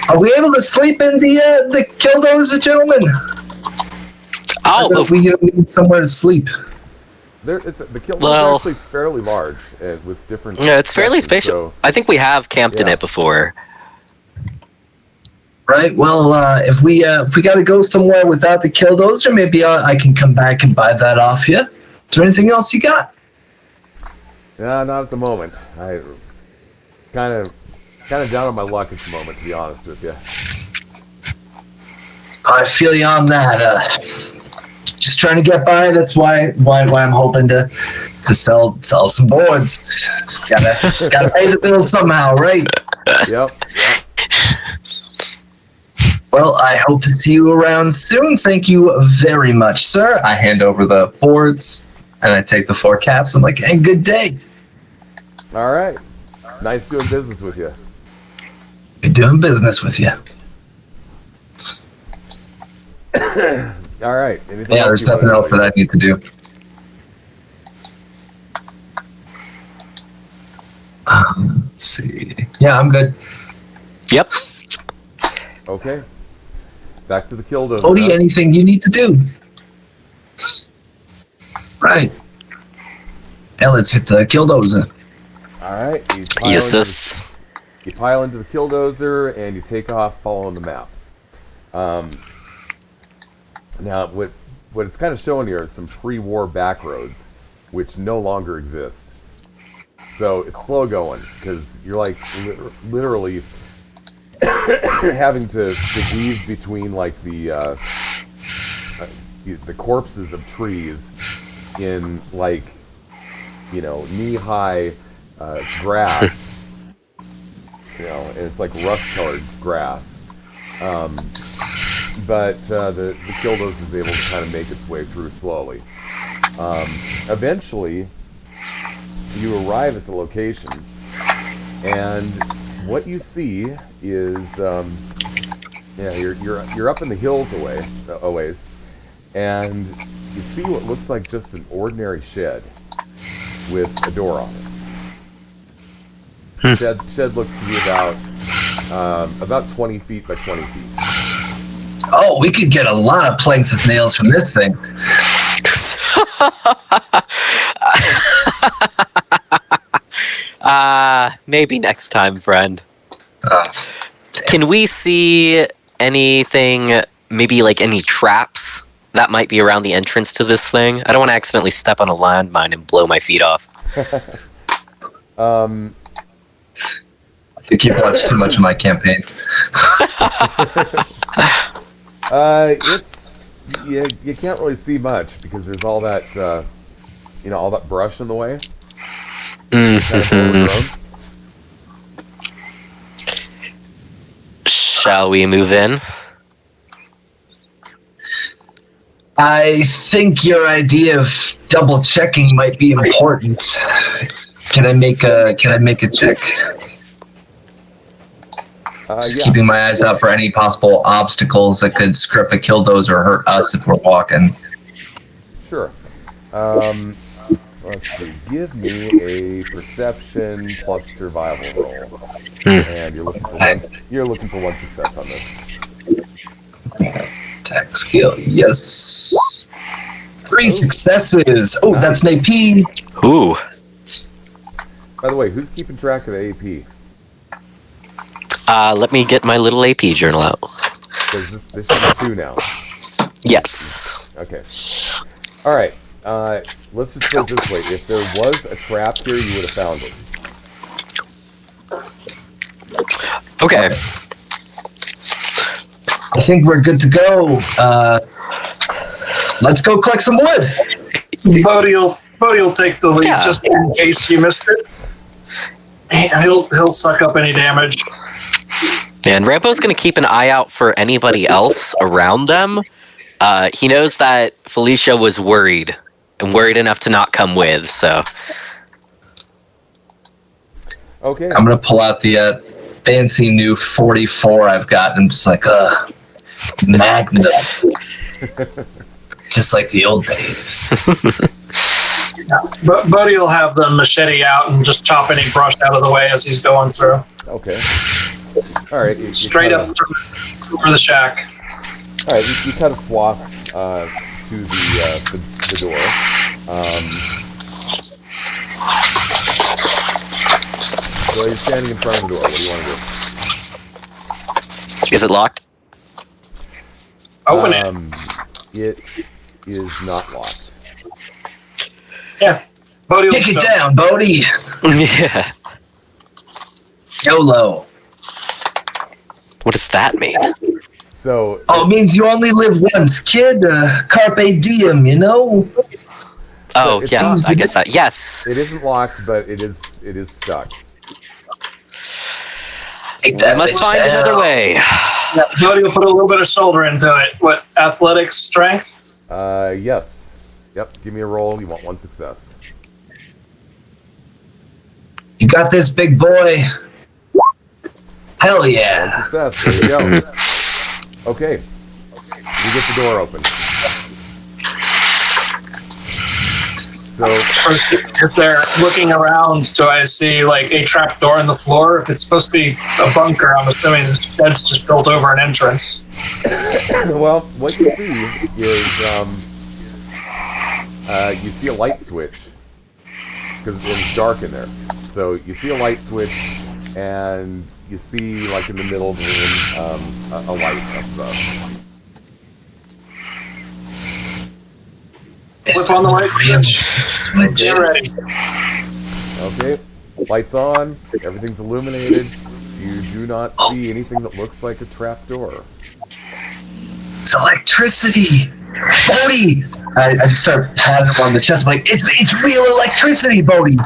Are we able to sleep in the Killdozer, gentlemen? Oh, We need somewhere to sleep. The Killdozer is actually fairly large with different. yeah, it's fairly sections, spacious. so- I think we have camped in Yeah. it before. Right. Well, if we got to go somewhere without the Killdozer, maybe I can come back and buy that off you. Is there anything else you got? Yeah, not at the moment. I kind of down on my luck at the moment, to be honest with you. I feel you on that. Just trying to get by. That's why I'm hoping to sell some boards. Just gotta pay the bills somehow, right? Yep. Well, I hope to see you around soon. Thank you very much, sir. I hand over the boards and I take the 4 caps. I'm like, hey, good day. All right. Nice doing business with you. Good doing business with you. All right. Anything Yeah, else there's you wanna nothing else do? that I need to do. Let's see. Yeah, I'm good. Yep. Okay. Back to the Killdozer. Odie, anything you need to do? Right. Yeah, let's hit the Killdozer. All right. Yes. You pile into the Killdozer and you take off following the map. Now, what it's kind of showing here is some pre-war back roads, which no longer exist. So it's slow going because you're like literally having to weave between like the corpses of trees in like knee-high grass. And it's like rust-colored grass. But the Killdozer is able to kind of make its way through slowly. Eventually, you arrive at the location, and what you see is, you're up in the hills a ways, and you see what looks like just an ordinary shed with a door on it. Shed looks to be about 20 feet by 20 feet. Oh, we could get a lot of planks with nails from this thing. Maybe next time, friend. Can we see anything, maybe like any traps that might be around the entrance to this thing? I don't want to accidentally step on a landmine and blow my feet off. I think you've watched too much of my campaign. You can't really see much because there's all that all that brush in the way. Kind of overgrown. Shall we move in? I think your idea of double checking might be important. Can I make a check? Just keeping my eyes out for any possible obstacles that could script a killdozer or hurt us if we're walking. Sure. Let's see. Give me a perception plus survival roll, and you're looking for one success on this. Attack skill, yes. 3 successes. Oh, nice. That's an AP. Ooh. By the way, who's keeping track of the AP? Let me get my little AP journal out. Because this should be 2 now. Yes. Okay. All right. Let's just put it this way. If there was a trap here, you would have found it. Okay. I think we're good to go. Let's go collect some wood. Bodhi will take the lead just in case you missed it. He'll suck up any damage. And Rambo's going to keep an eye out for anybody else around them. He knows that Felicia was worried enough to not come with, so. Okay. I'm going to pull out the fancy new 44 I've got, and just like, Magnum. Just like the old days. But Bodhi will have the machete out and just chop any brush out of the way as he's going through. Okay. All right. Straight up for the shack. All right. You cut a swath to the door. So you're standing in front of the door. What do you want to do? Is it locked? Open it. It is not locked. Yeah. Bodhi Kick it down, Bodhi. Yeah. YOLO. What does that mean? So. It means you only live once, kid. Carpe diem, you know? Oh, yeah, I guess that. Yes. It isn't locked, but it is stuck. I must find another way. Yeah, Bodhi will put a little bit of shoulder into it. What, athletics, strength? Yes. Yep, give me a roll. You want 1 success. You got this, big boy. Hell yeah. 1 success. There you go. Okay. You get the door open. So, if they're looking around, do I see like a trap door in the floor? If it's supposed to be a bunker, I'm assuming this shed's just built over an entrance. well, what you see is you see a light switch because it's dark in there. So you see a light switch, and you see like in the middle of the room a light up above. Flip on the light. Get ready. Okay, lights on. Everything's illuminated. You do not see anything that looks like a trap door. It's electricity. Bodhi! I just start patting him on the chest. I'm like, it's real electricity, Bodhi.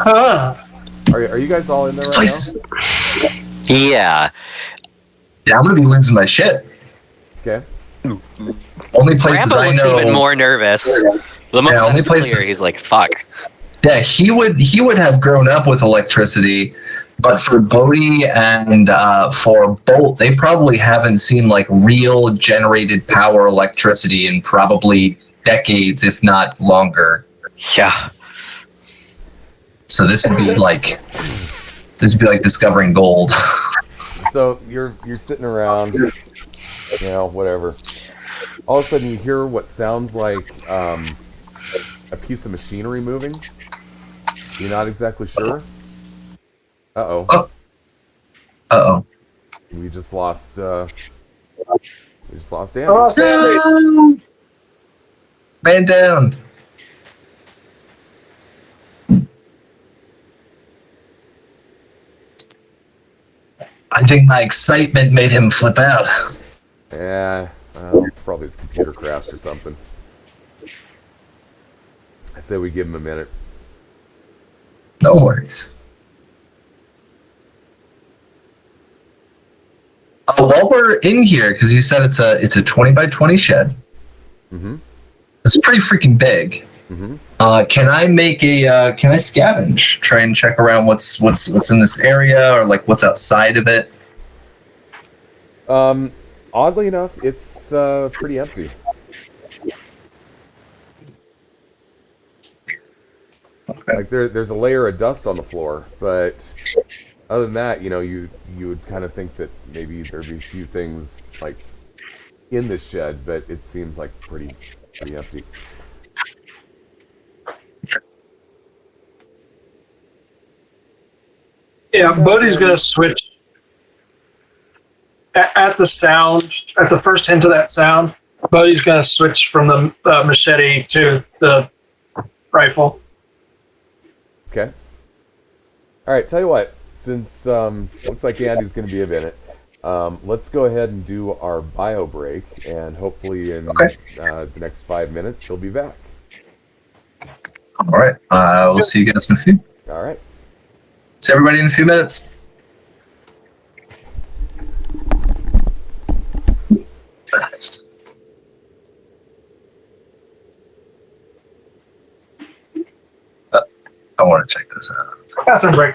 Are you guys all in there right now? Yeah. Yeah, I'm gonna be losing my shit. Okay. Only places Rambo I looks know. even more nervous. The moment only it's clear, places- he's like, "Fuck." Yeah, he would have grown up with electricity, but for Bodhi and for Bolt, they probably haven't seen like real generated power electricity in probably decades, if not longer. Yeah. So this would be like discovering gold. So you're sitting around, whatever. All of a sudden you hear what sounds like a piece of machinery moving. You're not exactly sure. Uh-oh. Oh. Uh-oh. We just lost Andy. Oh, Andy. Man down. I think my excitement made him flip out. Yeah, probably his computer crashed or something. I say we give him a minute. No worries. While we're in here, because you said it's a 20 by 20 shed. Mm-hmm. It's pretty freaking big. Mm-hmm. Can I make can I scavenge? Try and check around what's in this area or like what's outside of it? Oddly enough, it's pretty empty. Okay. Like there's a layer of dust on the floor, but other than that, you would kind of think that maybe there'd be a few things like in this shed, but it seems like pretty empty. Yeah, Bodhi's going to switch at the sound, at the first hint of that sound. Bodhi's going to switch from the machete to the rifle. Okay. All right. Tell you what. Since looks like Andy's going to be a minute, let's go ahead and do our bio break, and hopefully in the next 5 minutes he'll be back. All right. We'll see you guys in a few. All right. See everybody in a few minutes. I want to check this out. Bathroom break.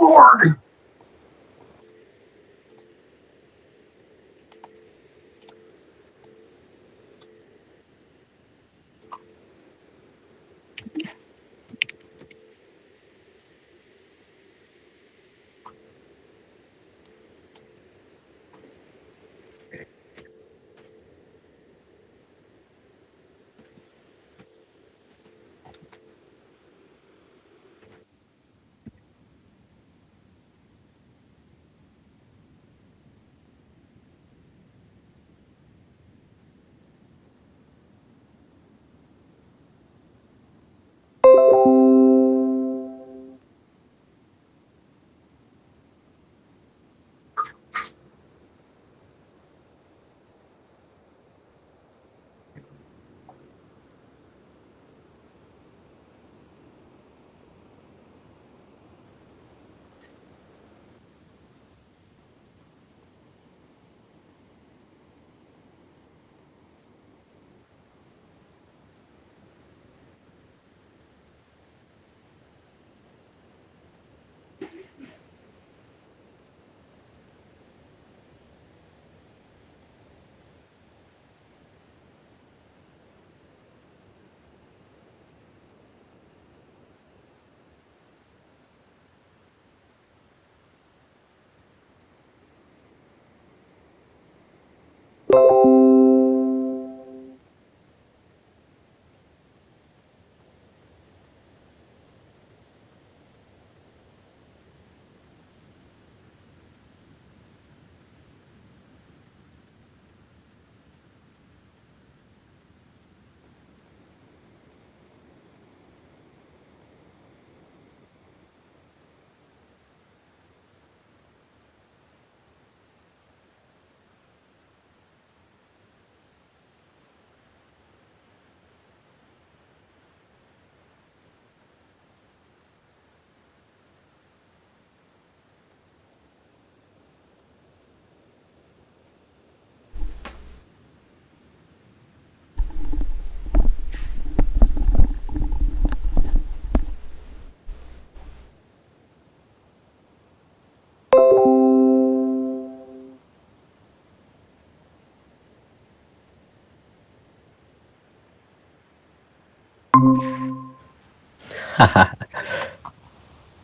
Lord.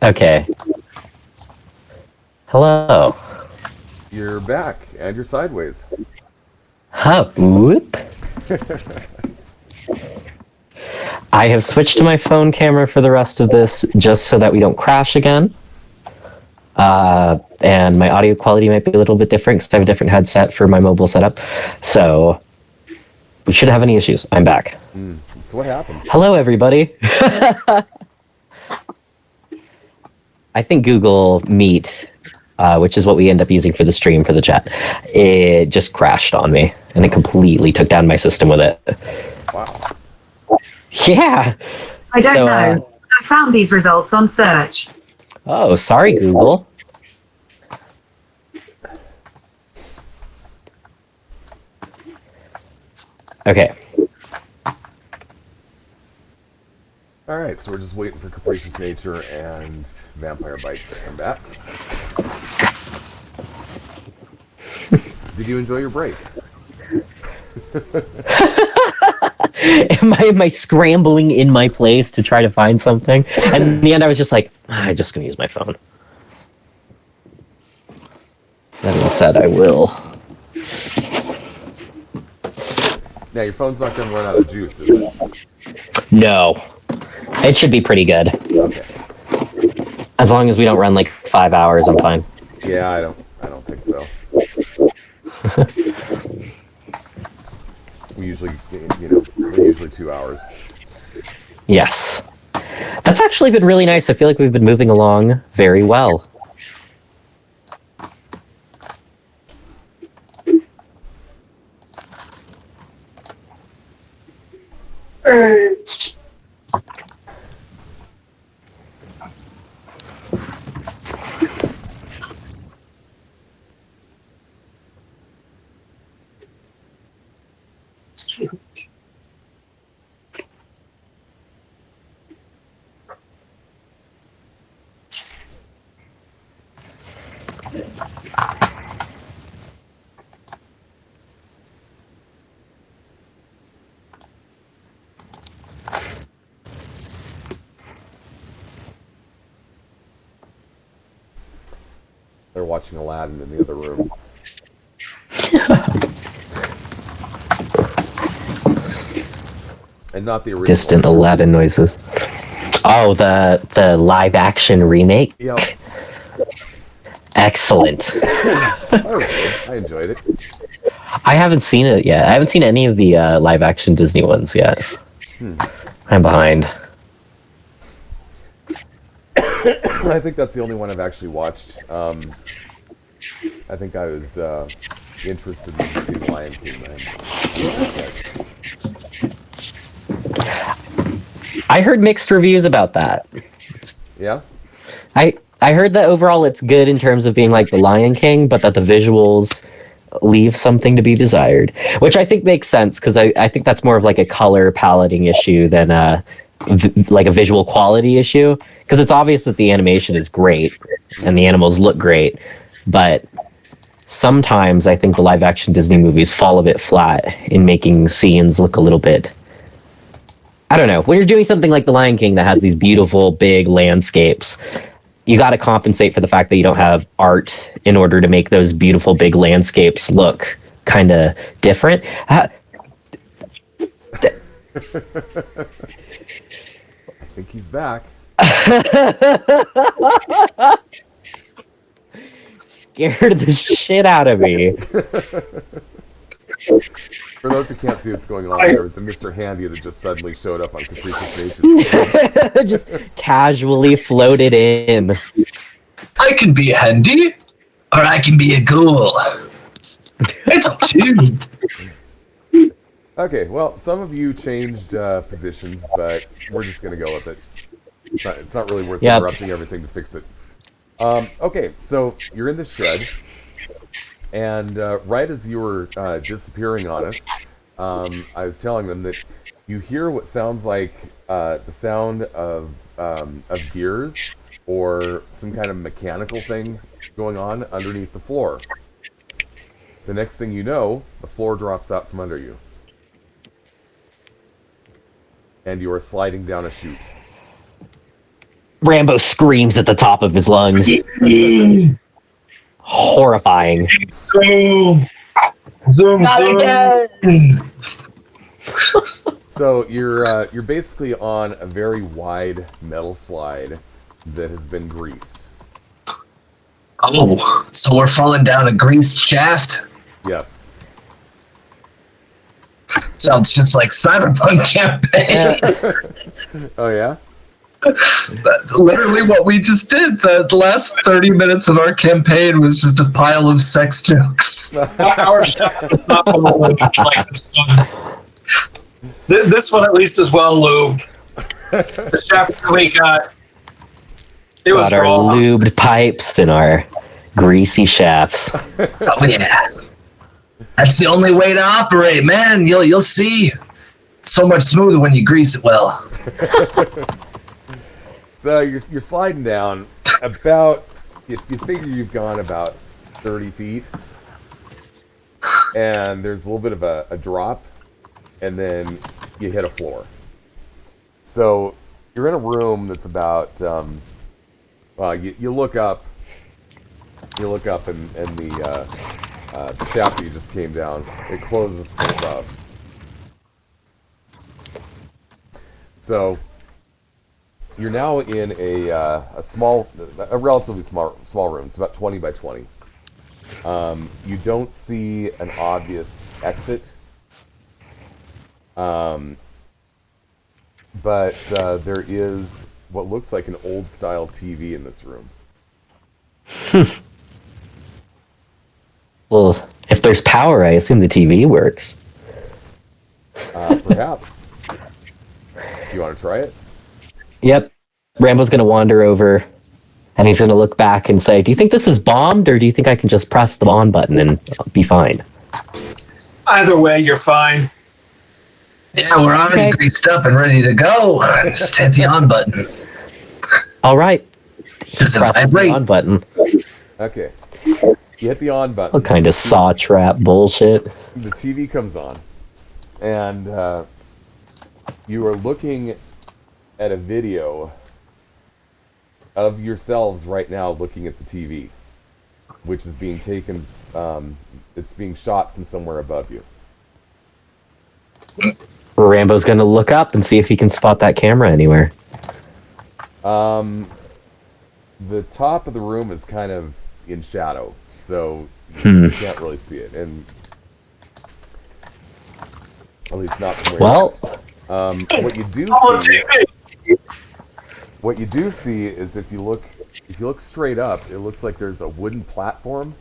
Okay. Hello. You're back, and you're sideways. Huh, whoop. I have switched to my phone camera for the rest of this, just so that we don't crash again. And my audio quality might be a little bit different, because I have a different headset for my mobile setup. So, we shouldn't have any issues. I'm back. So what happened? Hello, everybody. I think Google Meet, which is what we end up using for the stream for the chat, it just crashed on me, and it completely took down my system with it. Wow. Yeah. I don't know. I found these results on search. Oh, sorry, Google. Okay. All right, so we're just waiting for Capricious Nature and Vampire Bites to come back. Did you enjoy your break? Am I scrambling in my place to try to find something? And in the end, I was just like, I'm just going to use my phone. That being said, I will. Now, your phone's not going to run out of juice, is it? No. It should be pretty good. Okay. As long as we don't run like 5 hours, I'm fine. Yeah, I don't think so. We're usually 2 hours. Yes. That's actually been really nice. I feel like we've been moving along very well. They're watching Aladdin in the other room. And not the original. Distant Aladdin noises. Oh, the live action remake? Yep. Excellent. That was good. I enjoyed it. I haven't seen it yet. I haven't seen any of the live action Disney ones yet. I'm behind. I think that's the only one I've actually watched. I think I was interested in seeing Lion King. I heard mixed reviews about that. Yeah? I heard that overall it's good in terms of being like the Lion King, but that the visuals leave something to be desired, which I think makes sense, because I think that's more of like a color paletting issue than like a visual quality issue, because it's obvious that the animation is great and the animals look great, but sometimes I think the live action Disney movies fall a bit flat in making scenes look a little bit, I don't know, when you're doing something like the Lion King that has these beautiful big landscapes, you got to compensate for the fact that you don't have art in order to make those beautiful big landscapes look kind of different. I think he's back. Scared the shit out of me. For those who can't see what's going on, there was a Mr. Handy that just suddenly showed up on Capricious Nature's. Just casually floated in. I can be handy, or I can be a ghoul. It's up to you. Okay, well, some of you changed positions, but we're just going to go with it. It's not really worth interrupting everything to fix it. Okay, so you're in the shed, and right as you were disappearing on us, I was telling them that you hear what sounds like the sound of gears or some kind of mechanical thing going on underneath the floor. The next thing you know, the floor drops out from under you. And you are sliding down a chute. Rambo screams at the top of his lungs. Horrifying. Zoom. So you're basically on a very wide metal slide that has been greased. Oh, so we're falling down a greased shaft? Yes. Sounds just like Cyberpunk campaign. Oh yeah? That's literally what we just did. The last 30 minutes of our campaign was just a pile of sex jokes. Our shaft is not going to look like this one. This one at least is well lubed. The shaft that we got, it was Got our raw. lubed pipes and our greasy shafts. Oh yeah, that's the only way to operate, man. You'll see. So much smoother when you grease it well. So you're sliding down about, you figure you've gone about 30 feet, and there's a little bit of a drop, and then you hit a floor. So you're in a room that's about, you look up, and the shaft that you just came down, it closes from above. So you're now in a relatively small room. It's about 20 by 20. You don't see an obvious exit, but there is what looks like an old style TV in this room. Well, if there's power, I assume the TV works. Perhaps. Do you want to try it? Yep. Rambo's going to wander over, and he's going to look back and say, do you think this is bombed, or do you think I can just press the on button and be fine? Either way, you're fine. Yeah, we're already greased up and ready to go. Just hit the on button. All right. Does it Press the vibrate? on button. Okay. You hit the on button. What kind of saw trap bullshit? The TV comes on, and you are looking at a video of yourselves right now looking at the TV, which is being taken, it's being shot from somewhere above you. Rambo's going to look up and see if he can spot that camera anywhere. The top of the room is kind of in shadow, so you can't really see it, and at least not from where you're at. What you do see is if you look straight up, it looks like there's a wooden platform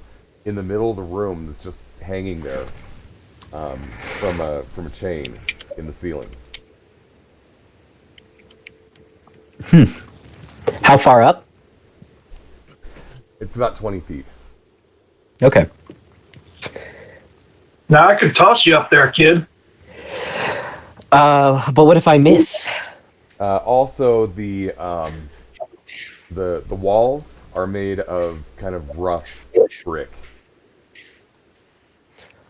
in the middle of the room that's just hanging there from a chain in the ceiling. How far up? It's about 20 feet. Okay. Now I could toss you up there, kid. But what if I miss? Also, the walls are made of kind of rough brick.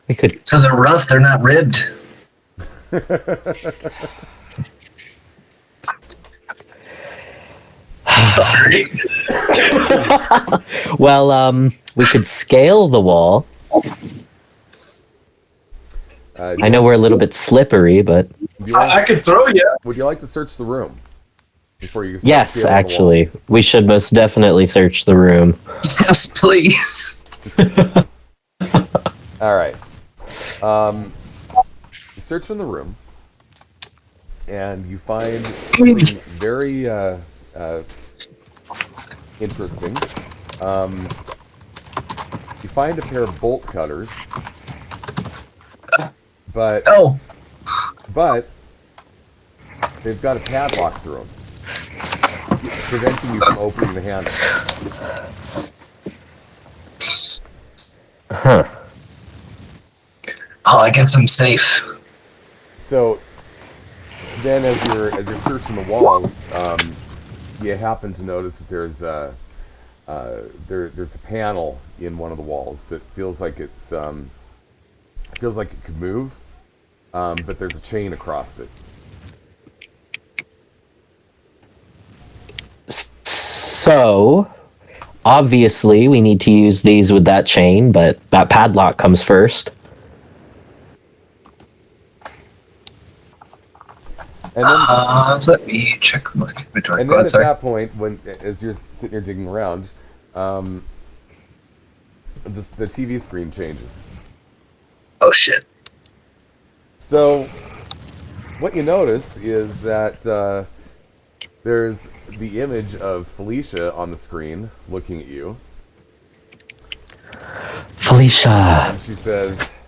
We could. So they're rough, they're not ribbed. Sorry. Well, we could scale the wall. I know we're a little bit slippery, but I could throw you. Would you like to search the room before you start yes, scaling the wall? actually, we should most definitely search the room. Yes, please. All right. You search in the room, and you find something very interesting. You find a pair of bolt cutters, but they've got a padlock through them, preventing you from opening the handle. Huh. Oh, I guess I'm safe. So then, as you're searching the walls, you happen to notice that there's a panel in one of the walls that feels like it could move, but there's a chain across it. So, obviously, we need to use these with that chain, but that padlock comes first. And then, let me check my inventory. and then at that point, as you're sitting here digging around, the TV screen changes. Oh shit! So, what you notice is that there's the image of Felicia on the screen looking at you. Felicia. And she says,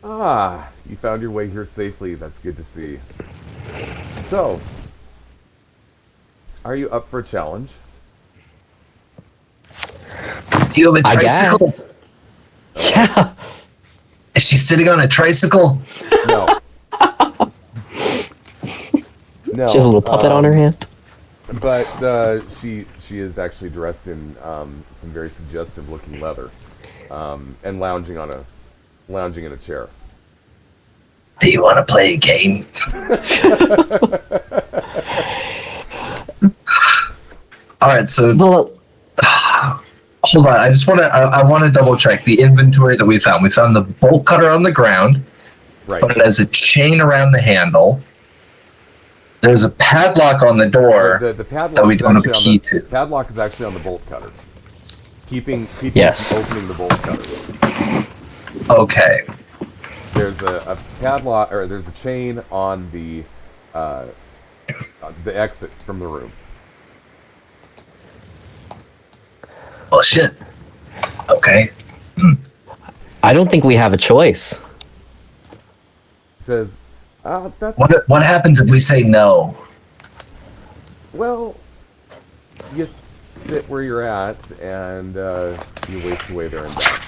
you found your way here safely. That's good to see. So, are you up for a challenge? Do you have a I tricycle? guess. Yeah. Is she sitting on a tricycle? No. No. She has a little puppet on her hand. But she is actually dressed in some very suggestive-looking leather, and lounging in a chair. Do you want to play a game? All right, so Well, hold on. I want to double check the inventory that we found. We found the bolt cutter on the ground, Right. but it has a chain around the handle. There's a padlock on the door The padlock that we is don't have a actually key to. Padlock is actually on the bolt cutter, keeping Yes. opening the bolt cutter. Okay. There's a padlock, or there's a chain on the exit from the room. Well, shit. Okay. I don't think we have a choice. Says, that's What happens if we say no? well. You sit where you're at, and you waste away there and back.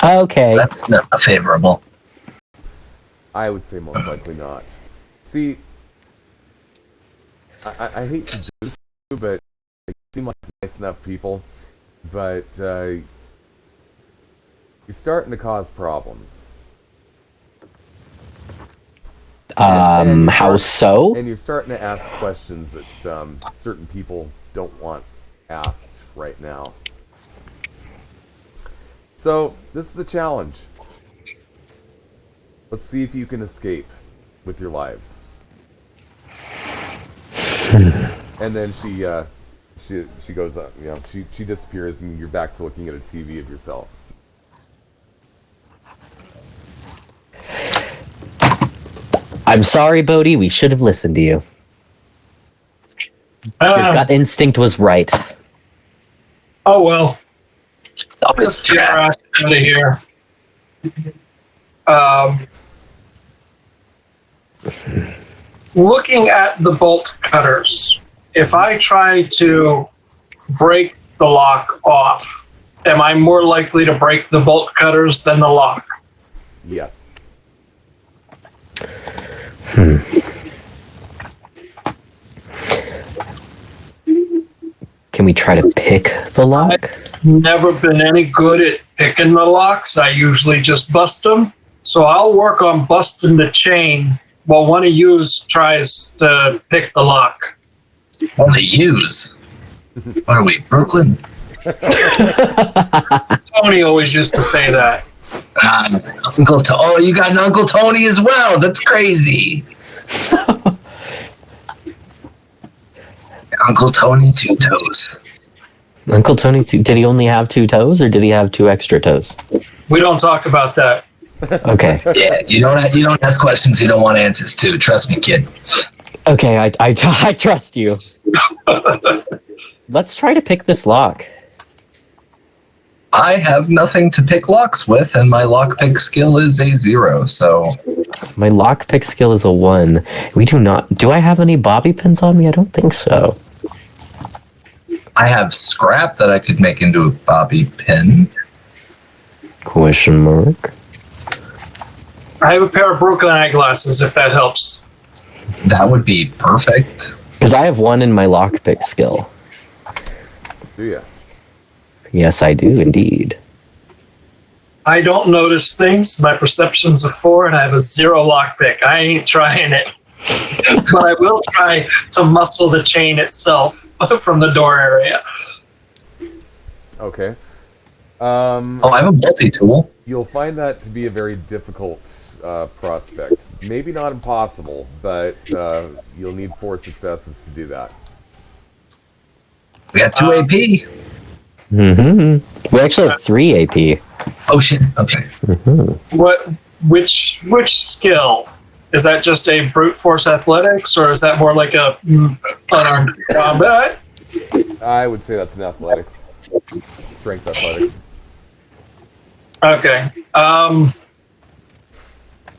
Okay. That's not favorable. I would say most likely not. See, I hate to do this, but you seem like nice enough people, but you're starting to cause problems. And How so? And you're starting to ask questions that certain people don't want asked right now. So, this is a challenge. Let's see if you can escape with your lives. And then she goes up, she disappears, and you're back to looking at a TV of yourself. I'm sorry, Bodhi. We should have listened to you. Your gut instinct was right. Oh well. That was Let's get our ass out of here. Looking at the bolt cutters, if I try to break the lock off, am I more likely to break the bolt cutters than the lock? Yes. Can we try to pick the lock? Never been any good at picking the locks. I usually just bust them. So I'll work on busting the chain while one of yous tries to pick the lock. Only use. What are we, Brooklyn? Tony always used to say that. Oh, you got an Uncle Tony as well. That's crazy. Uncle Tony, 2 toes. Uncle Tony, did he only have 2 toes, or did he have 2 extra toes? We don't talk about that. Okay. Yeah, you don't ask questions you don't want answers to. Trust me, kid. Okay, I trust you. Let's try to pick this lock. I have nothing to pick locks with, and my lockpick skill is a 0, so... My lockpick skill is a 1. We do not... Do I have any bobby pins on me? I don't think so. I have scrap that I could make into a bobby pin. Question mark. I have a pair of broken eyeglasses, if that helps. That would be perfect. Because I have 1 in my lockpick skill. Do ya? Yes, I do, indeed. I don't notice things. My perception's a 4, and I have a 0 lockpick. I ain't trying it. But I will try to muscle the chain itself from the door area. Okay. Oh, I have a multi-tool. You'll find that to be a very difficult prospect. Maybe not impossible, but you'll need 4 successes to do that. We got 2 AP. Mm-hmm. We actually have 3 AP. Oh shit. Okay. Mm-hmm. Which skill? Is that just a brute force athletics, or is that more like a unarmed combat? I would say that's an athletics. Strength athletics. Okay.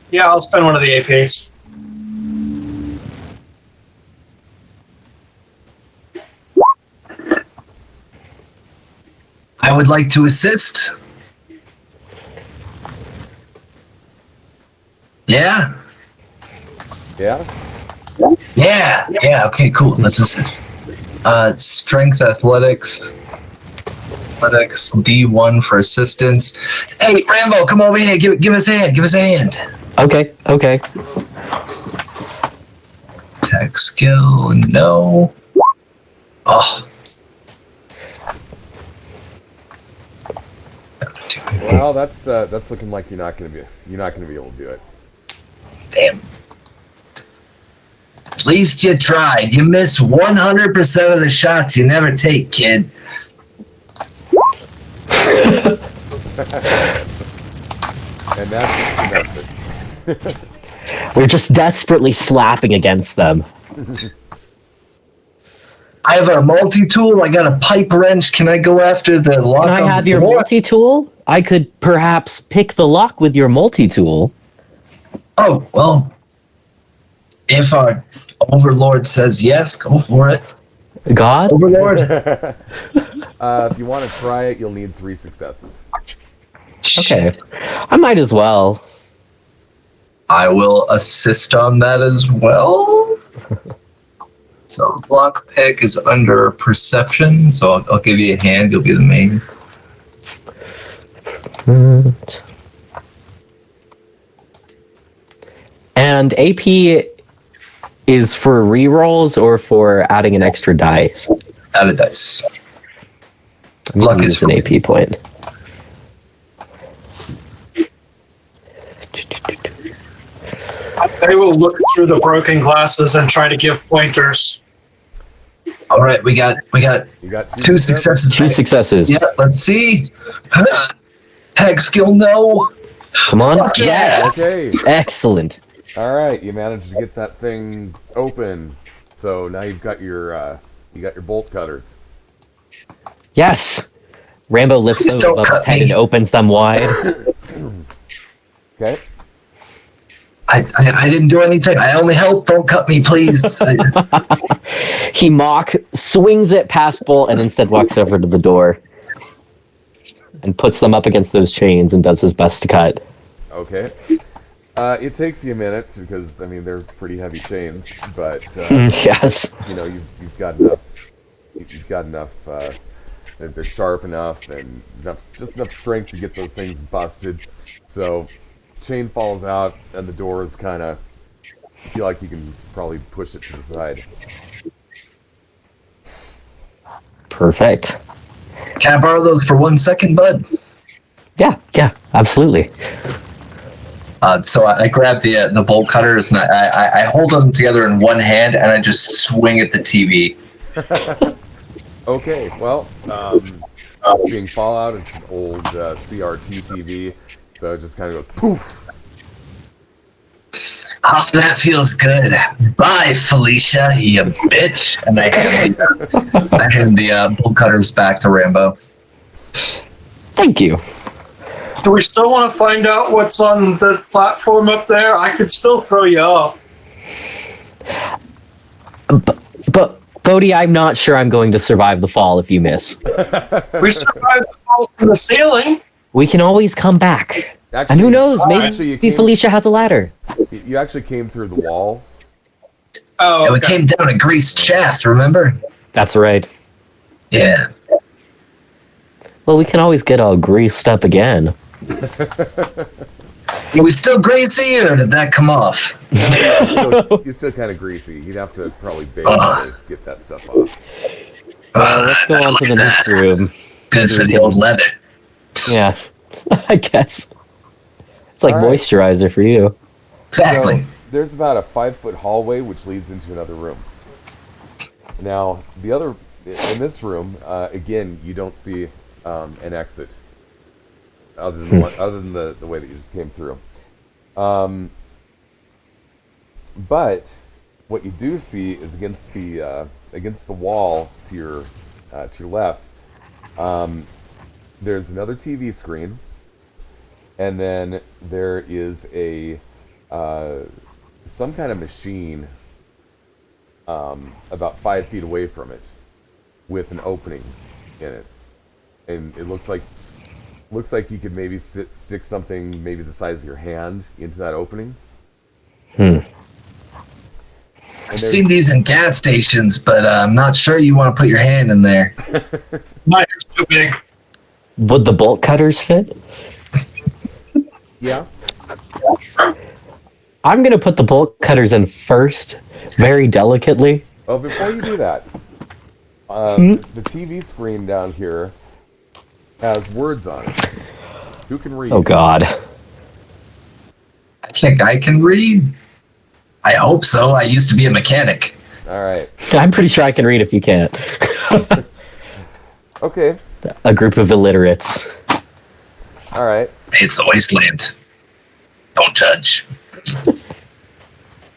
Yeah, I'll spend one of the APs. I would like to assist. Yeah. Yeah? Yeah. Yeah. Okay, cool. Let's assist. Strength athletics. Athletics D1 for assistance. Hey, Rambo, come over here. Give us a hand. Give us a hand. Okay. Tech skill, no. Oh. Well, that's looking like you're not gonna be able to do it. Damn. At least you tried. You miss 100% of the shots you never take, kid. And that just cements it. We're just desperately slapping against them. I have a multi-tool. I got a pipe wrench. Can I go after the lock? Can I on have the your door? multi-tool? I could perhaps pick the lock with your multi-tool. Oh, well. If our overlord says yes, go for it. God? Overlord? If you want to try it, you'll need 3 successes. Okay. I might as well. I will assist on that as well. So block pick is under perception, so I'll give you a hand. You'll be the main. And AP is for rerolls or for adding an extra dice? Add a dice. I'm Luck gonna is use an AP point. I will look through the broken glasses and try to give pointers. All right, we got You got 2 successes. 2 successes. Yeah, let's see. Hack skill, no. Come on. Fuck yeah. Okay. Excellent. All right. You managed to get that thing open. So now you've got your bolt cutters. Yes. Rambo lifts Please those don't above cut his head me. and opens them wide. Okay. I didn't do anything. I only helped. Don't cut me, please. He swings it past Bolt and instead walks over to the door and puts them up against those chains and does his best to cut. Okay. It takes you a minute because they're pretty heavy chains, but Yes. you've got enough. You've got enough. They're sharp enough and just enough strength to get those things busted. So, chain falls out and the door is kind of. Feel like you can probably push it to the side. Perfect. Can I borrow those for 1 second, bud? Yeah, absolutely. So I grab the bolt cutters and I hold them together in one hand and I just swing at the TV. Okay, well, this being Fallout, it's an old CRT TV, so it just kind of goes poof. Oh, that feels good. Bye, Felicia, you bitch. And I hand the bolt cutters back to Rambo. Thank you. Do we still want to find out what's on the platform up there? I could still throw you up. But Bodhi, I'm not sure I'm going to survive the fall if you miss. We survived the fall from the ceiling. We can always come back. Actually, And who knows, actually, maybe Felicia has a ladder. You actually came through the wall. Oh, And we okay. came down a greased shaft, remember? That's right. Yeah. Well, we can always get all greased up again. Are we still greasy, or did that come off? You're still kind of greasy. You'd have to probably bathe to get that stuff off. Let's go on to the next room. Good for the old leather. Yeah, I guess. It's like All right. moisturizer for you. Exactly. So, there's about a 5-foot hallway which leads into another room. Now, in this room, again, you don't see an exit other than the way that you just came through. But what you do see is against the wall to your left. There's another TV screen, and then there is a some kind of machine about 5 feet away from it, with an opening in it, and it looks like you could maybe stick something maybe the size of your hand into that opening. I've seen these in gas stations, but I'm not sure you want to put your hand in there. Mine is too big. Would the bolt cutters fit? Yeah. I'm gonna put the bolt cutters in first, very delicately. Oh, before you do that, the TV screen down here has words on it. Who can read? Oh God. I think I can read. I hope so. I used to be a mechanic. All right. I'm pretty sure I can read if you can't. Okay. A group of illiterates. All right. It's the wasteland. Don't judge.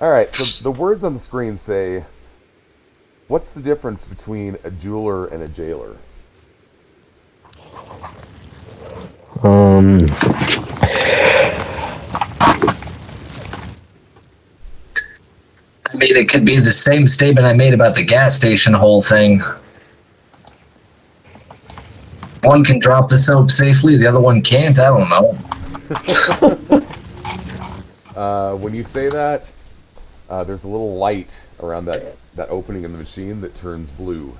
All right. So the words on the screen say, "What's the difference between a jeweler and a jailer?" I mean, it could be the same statement I made about the gas station whole thing. One can drop the soap safely, the other one can't. I don't know. When you say that, there's a little light around that opening in the machine that turns blue.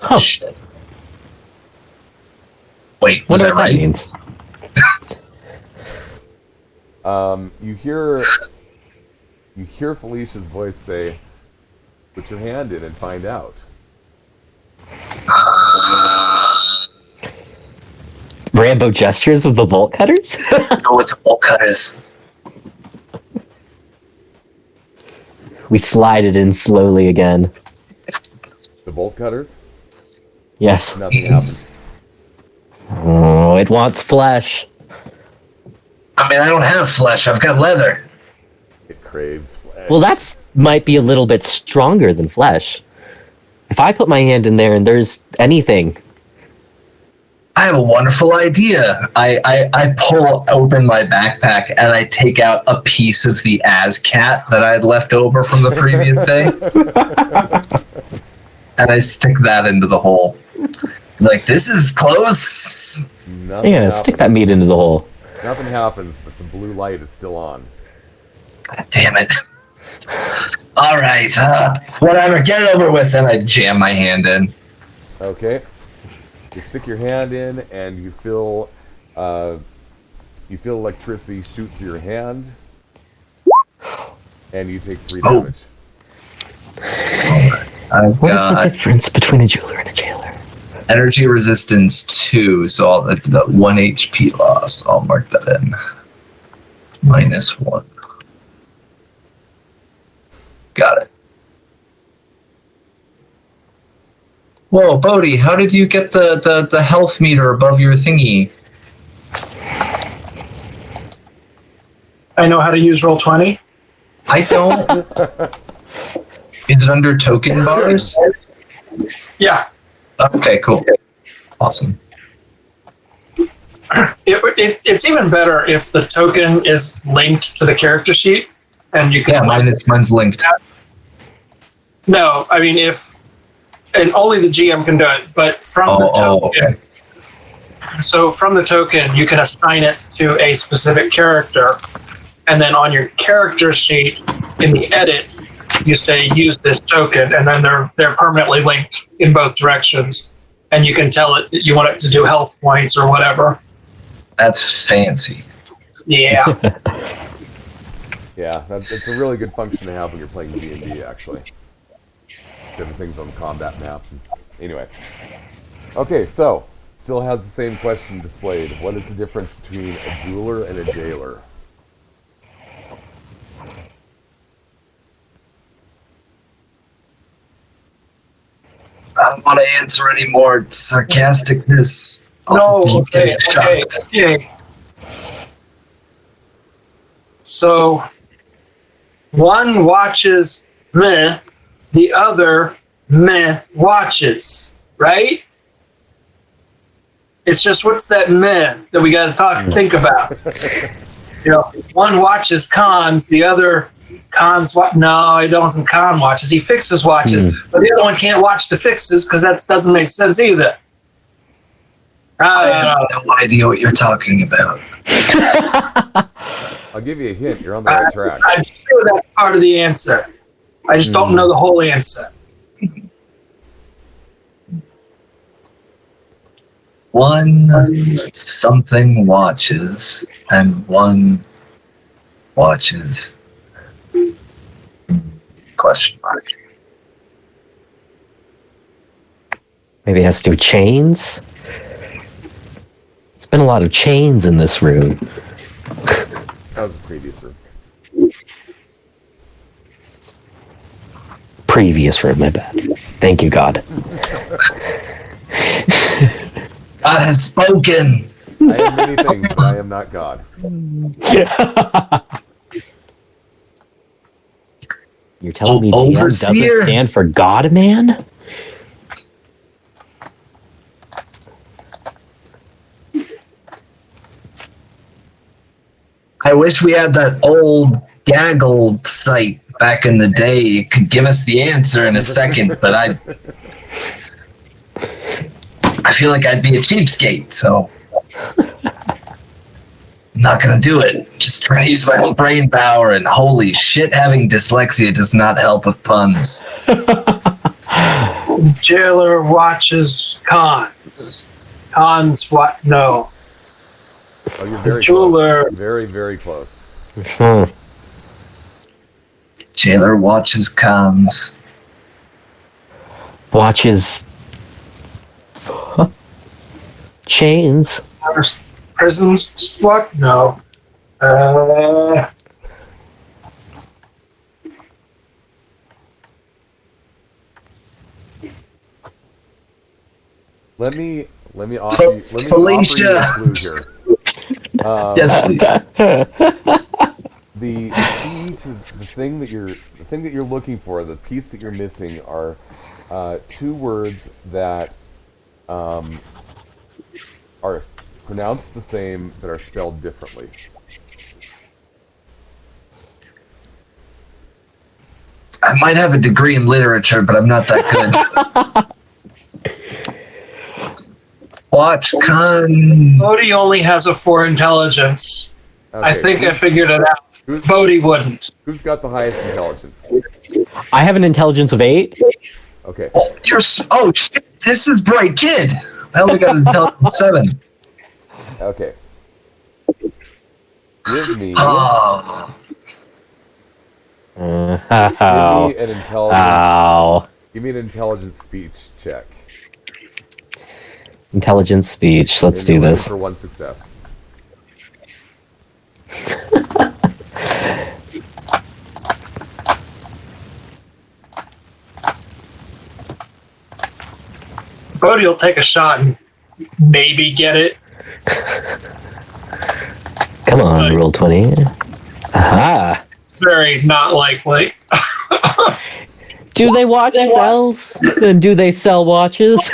Oh, shit. Wait, was Wonder that what right? means. You hear Felicia's voice say, "Put your hand in and find out." Rambo gestures with the bolt cutters? Go with the bolt cutters. We slide it in slowly again. The bolt cutters? Yes. Nothing happens. Oh, it wants flesh. I mean, I don't have flesh. I've got leather. It craves flesh. Well, that's might be a little bit stronger than flesh. If I put my hand in there and there's anything. I have a wonderful idea. I pull open my backpack and I take out a piece of the ASCAT that I had left over from the previous day. And I stick that into the hole. It's like, this is close. Nothing Yeah, happens. stick that meat into the hole. Nothing happens, but the blue light is still on. God damn it. All right, whatever, get it over with. And I jam my hand in. Okay. You stick your hand in, and you feel electricity shoot through your hand, and you take 3 damage. I've What is the got difference between a jeweler and a jailer? energy resistance 2, so I'll, the 1 HP loss. I'll mark that in. -1. Got it. Whoa, Bodhi, how did you get the health meter above your thingy? I know how to use Roll20. I don't. Is it under token bars? Yeah. Okay, cool. Awesome. It's even better if the token is linked to the character sheet, and you can. Yeah, mine's linked. No, I mean and only the GM can do it. But from the token, okay. So from the token, you can assign it to a specific character, and then on your character sheet in the edit, you say use this token, and then they're permanently linked in both directions, and you can tell it that you want it to do health points or whatever. That's fancy. Yeah. Yeah, it's a really good function to have when you're playing D&D, actually. Everything's on the combat map. Anyway. Okay, so, still has the same question displayed. What is the difference between a jeweler and a jailer? I don't want to answer any more sarcasticness. No, I'll keep getting okay. shocked. So, one watches meh, the other meh watches, right? It's just what's that meh that we got to think about. One watches cons, the other cons what? No, he doesn't con watches. He fixes watches, but the other one can't watch the fixes because that doesn't make sense either. I have no idea what you're talking about. I'll give you a hint. You're on the right track. I'm sure that's part of the answer. I just don't know the whole answer. One something watches, and one watches. Question mark. Maybe it has to do with chains? There's been a lot of chains in this room. That was the previous room. Previous room, my bad. Thank you, God. God has spoken. I am many things, but I am not God. You're telling me DM doesn't Overseer. stand for God, man? I wish we had that old gaggle site back in the day. It could give us the answer in a second, but I feel like I'd be a cheapskate, so I'm not gonna do it. Just trying to use my own brain power, and holy shit, having dyslexia does not help with puns. Jailer watches cons. Cons what? No. Oh, you're very Jeweler. close. Very, very close. Jailer watches cons. Watches... chains. Prisons what? No. Let me offer you, Felicia. a clue here. Yes, please. The key to the thing that you're looking for, the piece that you're missing, are two words that are pronounced the same but are spelled differently. I might have a degree in literature, but I'm not that good. Watch con. Bodhi only has a 4 intelligence. Okay, I think I figured it out. who's- Bodhi wouldn't. Who's got the highest intelligence? I have an intelligence of 8. Okay. Oh shit! This is bright kid. I only got an intelligence 7. Okay. Give me Oh, Ow. an intelligence. Ow. Give me an intelligence speech check. Intelligence speech. Let's And do you're looking this. for 1 success. Bodhi will take a shot and maybe get it. Come on, roll 20. Aha. Very not likely. Do they watch cells? And do they sell watches?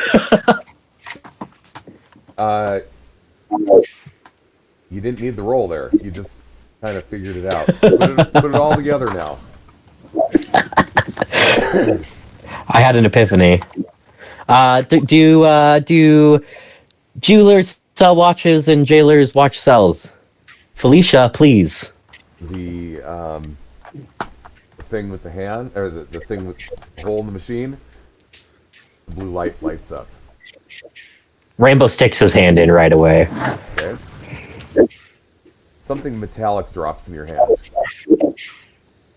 You didn't need the roll there. You just kind of figured it out. Put it all together now. I had an epiphany. Do jewelers sell watches and jailers watch cells? Felicia, please. The thing with the hand, or the thing with the hole in the machine, the blue light lights up. Rainbow sticks his hand in right away. Okay. something metallic drops in your hand.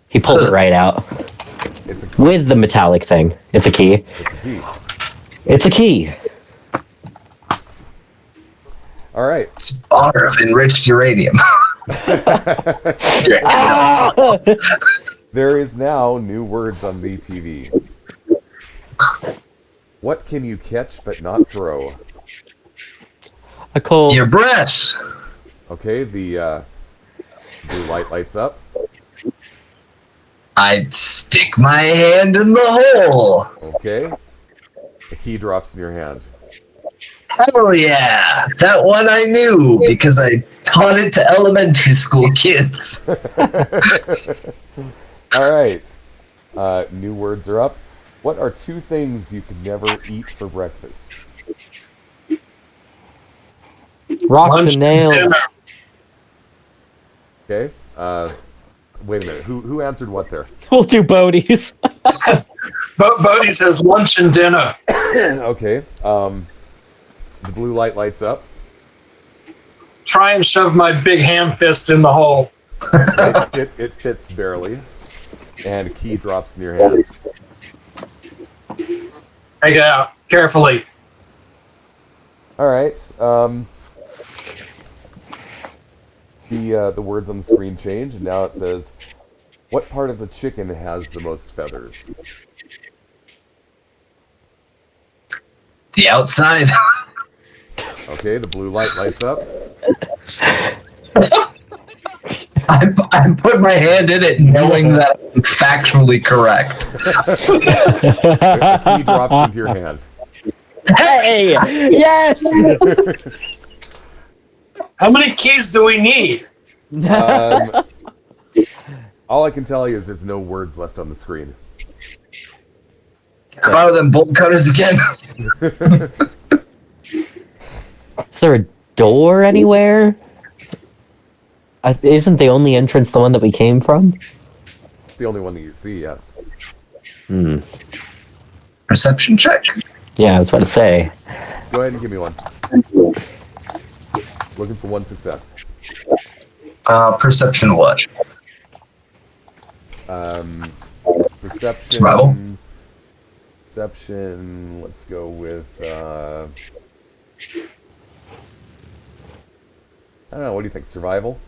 He pulls it right out. It's a key. With the metallic thing. It's a key. It's a key. It's a key. All right. It's a bar of enriched uranium. Ah! There is now new words on the TV. What can you catch but not throw? A cold. Your breath. Okay, the blue light lights up. I'd stick my hand in the hole. Okay. A key drops in your hand. Oh yeah, that one I knew because I taught it to elementary school kids. All right. New words are up. What are two things you can never eat for breakfast? Rocks Lunch and nails. dinner. Okay. Wait a minute. Who answered what there? We'll do Bodie's. Bodie says lunch and dinner. Okay. The blue light lights up. Try and shove my big ham fist in the hole. It fits barely. And a key drops in your hand. Take it out carefully. All right. The words on the screen change, and now it says, "What part of the chicken has the most feathers?" The outside. Okay, the blue light lights up. I put my hand in it knowing that I'm factually correct. A key drops into your hand. Hey! Yes! How many keys do we need? All I can tell you is there's no words left on the screen. Can I borrow them bolt cutters again? Is there a door anywhere? Isn't the only entrance the one that we came from? It's the only one that you see, yes. Hmm. Perception check. Yeah, I was about to say. Go ahead and give me one. Looking for one success. Perception what? Perception. Survival? Perception. Let's go with. I don't know. What do you think? Survival.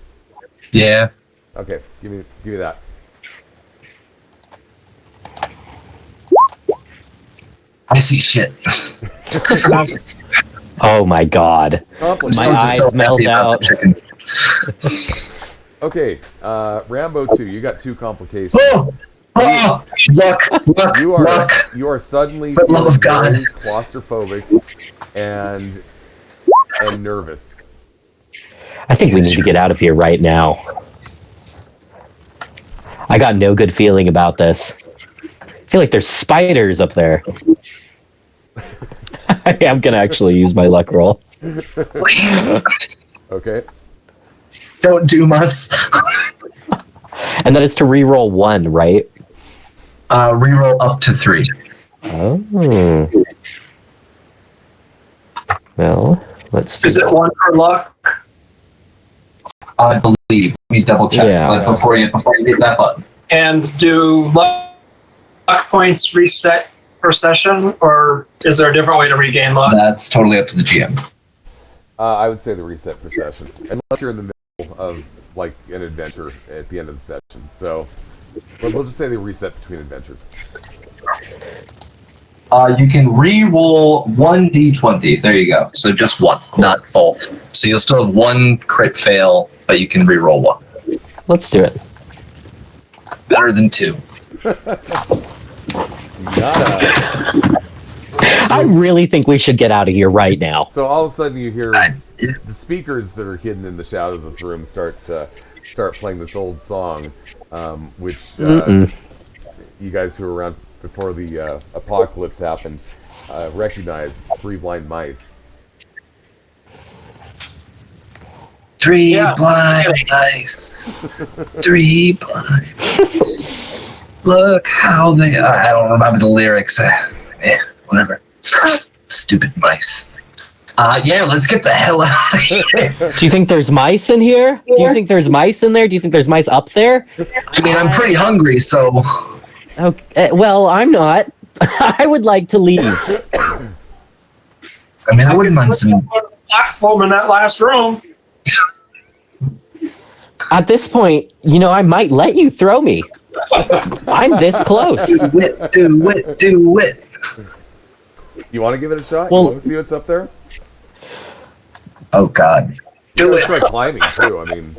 Yeah. Okay, give me that. I see shit. Oh my god. Accomplished. My Someone's just eyes so melt happy about out. the chicken. Okay, Rambo 2. You got two complications. Oh, luck, luck. You are suddenly For the love feeling of God. very claustrophobic and nervous. I think we need to get out of here right now. I got no good feeling about this. I feel like there's spiders up there. I am gonna actually use my luck roll. Please, Okay. don't doom us. And that is to re-roll 1, right? Reroll up to 3. Oh. Well, let's do Is it that. one for luck? I believe. Let me double check Yeah. before you hit that button. And do luck points reset per session, or is there a different way to regain luck? That's totally up to the GM. I would say the reset per session, unless you're in the middle of like an adventure at the end of the session. So, but we'll just say they reset between adventures. You can re-roll 1d20. There you go. So just one, not both. So you'll still have one crit fail, but you can re-roll one. Let's do it. Better than 2. Nada. I really think we should get out of here right now. So all of a sudden you hear I- the speakers that are hidden in the shadows of this room start playing this old song, which you guys who were around before the apocalypse happened recognize. It's Three Blind Mice. 3 Yeah. blind mice. 3 blind mice. Look how they. I don't remember the lyrics. Whatever. Stupid mice. Yeah, let's get the hell out of here. Do you think there's mice in here? Do you think there's mice in there? Do you think there's mice up there? I mean, I'm pretty hungry, so... Okay, well, I'm not. I would like to leave. I mean, I wouldn't mind some... Platform in that last room. At this point, I might let you throw me. I'm this close. Do it. You want to give it a shot? Well- You want to see what's up there? Oh, God. You Do gotta it. try climbing too. I mean,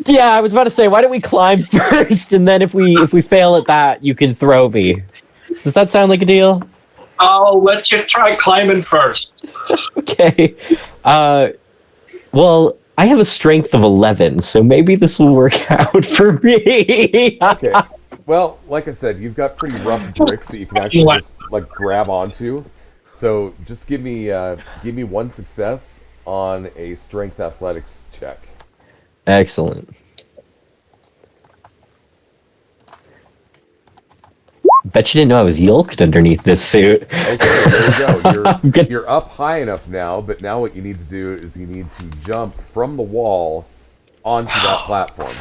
Yeah, I was about to say, why don't we climb first, and then if we fail at that, you can throw me. Does that sound like a deal? I'll let you try climbing first. Okay. Well, I have a strength of 11, so maybe this will work out for me. okay. Well, like I said, you've got pretty rough bricks that you can actually just like grab onto. So just give me one success on a strength athletics check. Excellent. Bet you didn't know I was yolked underneath this suit. Okay, there you go. Good. You're up high enough now, but now what you need to do is you need to jump from the wall onto that platform.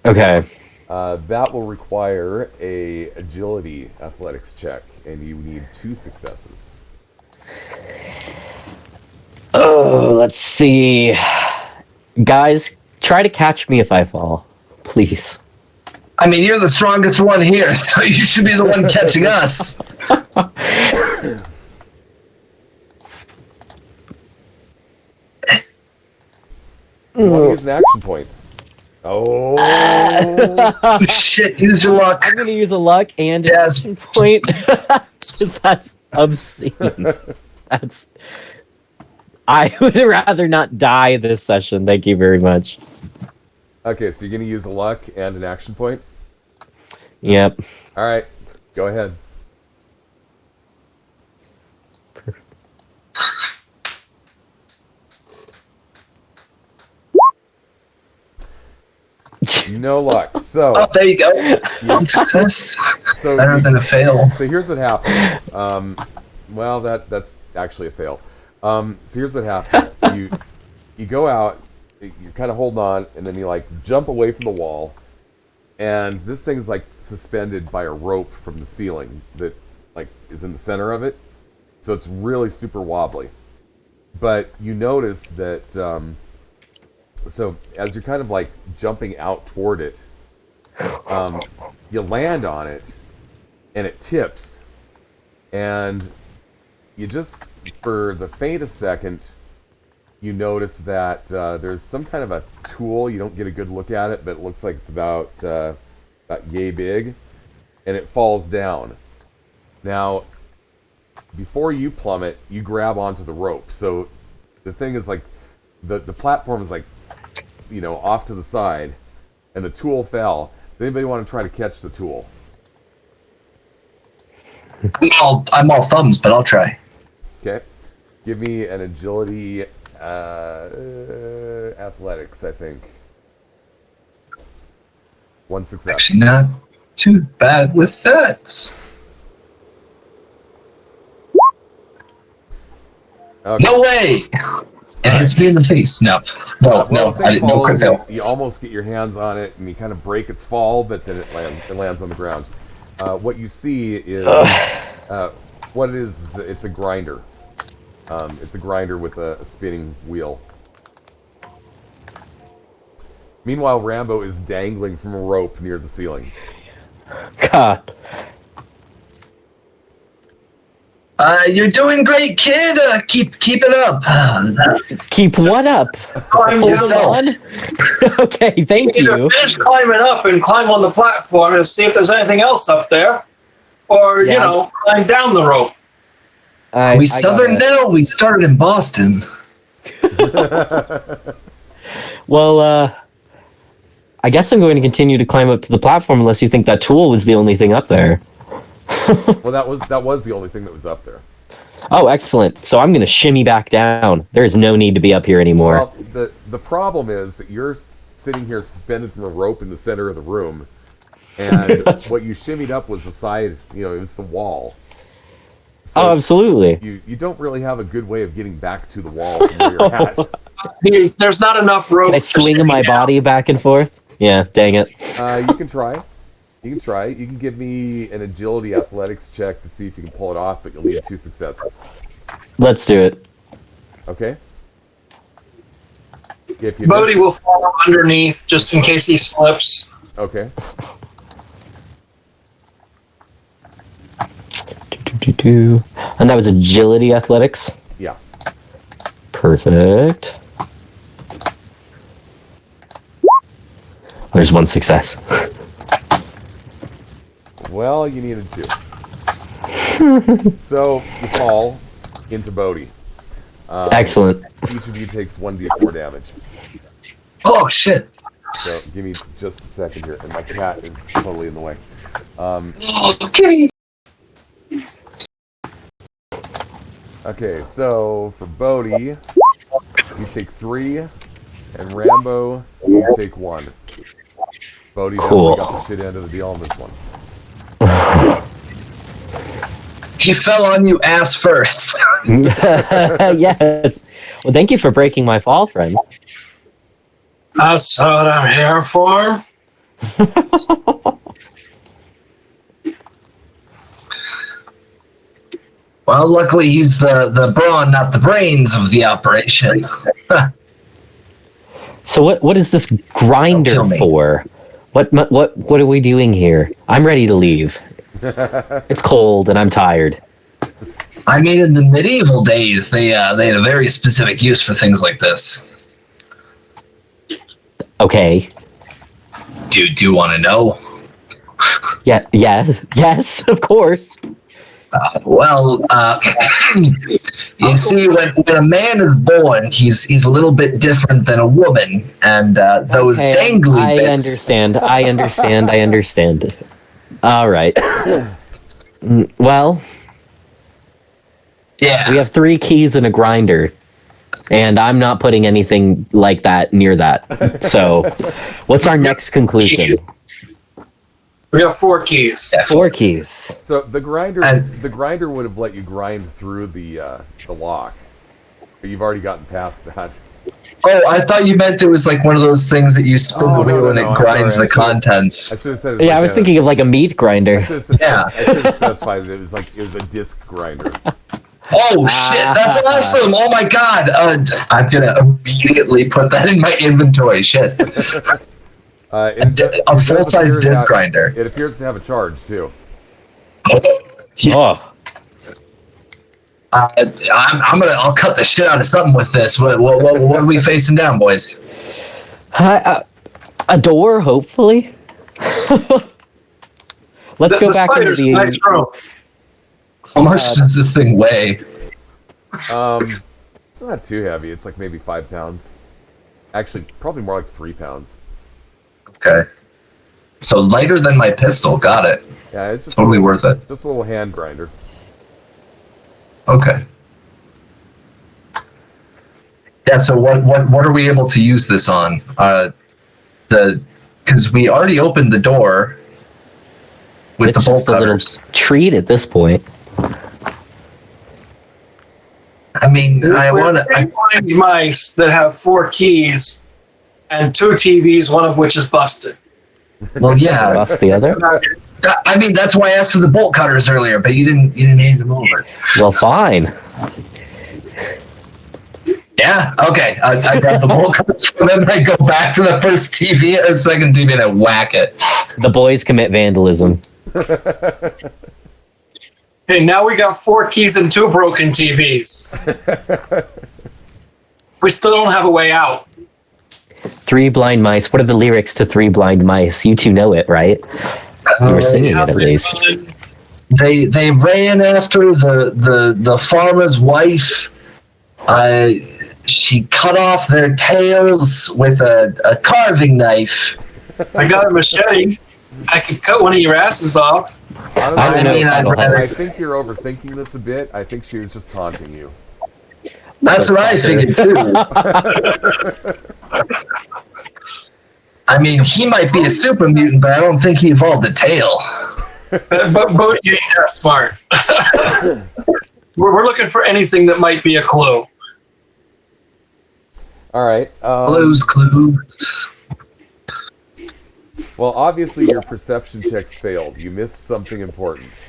Okay. That will require a agility athletics check, and you need 2 successes. Oh, let's see. Guys, try to catch me if I fall. Please. I mean, you're the strongest one here, so you should be the one catching us. You want to use an action point. Oh, Shit, use your luck. I'm going to use a luck and an Yes. action point. 'Cause that's obscene. I would rather not die this session. Thank you very much. okay. So you're going to use a luck and an action point. Yep. All right, go ahead. No luck. So, Oh, there you go. One success. so Better than a fail. So here's what happens. Well, that's actually a fail. So here's what happens. You go out, you're kind of holding on, and then you like jump away from the wall, and this thing is like suspended by a rope from the ceiling that like is in the center of it. So it's really super wobbly. But you notice that so as you're kind of like jumping out toward it, you land on it, and it tips, and you just, for the faintest second, you notice that there's some kind of a tool. You don't get a good look at it, but it looks like it's about yay big, and it falls down. Now, before you plummet, you grab onto the rope. So the thing is like, the platform is like, off to the side, and the tool fell. Does anybody want to try to catch the tool? I'm all thumbs, but I'll try. Okay. Give me an agility athletics, I think. 1 success. Actually, not too bad with that. Okay. No way! It hits me in the face. No, Well, no, the I thing didn't know falls, crit fail. you almost get your hands on it, and you kind of break its fall, but then it lands on the ground. What you see is what it is it's a grinder. It's a grinder with a spinning wheel. Meanwhile, Rambo is dangling from a rope near the ceiling. God. You're doing great, kid. Keep it up. Keep what up? Climb Hold yourself. on. Okay, thank Either you. finish climbing up and climb on the platform and see if there's anything else up there, or Yeah. climb down the rope. I We got Southern it. Belle. We started in Boston. Well, I guess I'm going to continue to climb up to the platform unless you think that tool was the only thing up there. Well, that was the only thing that was up there. Oh, excellent. So I'm going to shimmy back down. There is no need to be up here anymore. Well, the problem is that you're sitting here suspended from a rope in the center of the room, and what you shimmied up was the side. It was the wall. So absolutely. you don't really have a good way of getting back to the wall from where you're at. There's not enough rope. Can I swing my body back and forth? Yeah, dang it. You can try. You can try. You can give me an agility athletics check to see if you can pull it off, but you'll need 2 successes. Let's do it. Okay. If you Bodhi will fall underneath just in case he slips. Okay. And that was agility athletics? Yeah. Perfect. There's 1 success. Well, you needed 2. So you fall into Bodhi. Excellent. Each of you takes 1d4 damage. Oh shit! So give me just a second here, and my cat is totally in the way. Okay. Okay, so for Bodhi, you take 3, and Rambo, you take 1. Bodhi Cool. definitely got the shit end of the deal on this one. He fell on you ass first. Yes. Well, thank you for breaking my fall, friend. That's what I'm here for. Well, luckily he's the brawn, not the brains of the operation. So what is this grinder Don't kill me. for? What are we doing here? I'm ready to leave. It's cold and I'm tired. I mean, in the medieval days, they had a very specific use for things like this. Okay. Do you want to know? Yeah. Yes. Of course. Well, you see, when a man is born, he's a little bit different than a woman, and those Okay, dangly I bits. I understand. All right. Well, Yeah. we have 3 keys and a grinder, and I'm not putting anything like that near that. So, what's our next conclusion? We got 4 keys. 4 keys. So the grinder And- would have let you grind through the lock, but you've already gotten past that. Oh, I thought you meant it was like one of those things that you spin the wheel and it I'm grinds sorry, the contents. I should have said. It's Yeah, like I was thinking of like a meat grinder. I should have said, Yeah. I should have specified that it was a disc grinder. Oh shit, that's awesome! Oh my god, I'm gonna immediately put that in my inventory. Shit, a full-size disc grinder. It appears to have a charge too. Oh, I'll cut the shit out of something with this. What are we facing down, boys? a door, hopefully. Let's go The back into spider's a nice rope. How much does this thing weigh? It's not too heavy. It's like maybe 5 pounds. Actually, probably more like 3 pounds. Okay, so lighter than my pistol. Got it. Yeah, it's just Totally worth it. Just a little hand grinder. Okay. Yeah. So what are we able to use this on? Because we already opened the door with It's the bolt just a little cutters. treat at this point. I mean, I We're want to. blind mice that have 4 keys and 2 TVs, one of which is busted. Well, yeah. Bust the other. I mean, that's why I asked for the bolt cutters earlier, but you didn't hand them over. Well, fine. Yeah. Okay. I grab the bolt cutters from them. I go back to the first TV or second TV and I whack it. The boys commit vandalism. Hey, now we got 4 keys and 2 broken TVs. We still don't have a way out. 3 Blind Mice. What are the lyrics to 3 Blind Mice? You 2 know it, right? You were singing it at least. They ran after the farmer's wife. She cut off their tails with a carving knife. I got a machete. I could cut one of your asses off. Honestly, I mean, I'd rather. I think you're overthinking this a bit. I think she was just taunting you. That's what I figured too. I mean, he might be a super mutant, but I don't think he evolved a tail. But you ain't that smart. We're looking for anything that might be a clue. All right. Clues. Well, obviously your perception checks failed. You missed something important.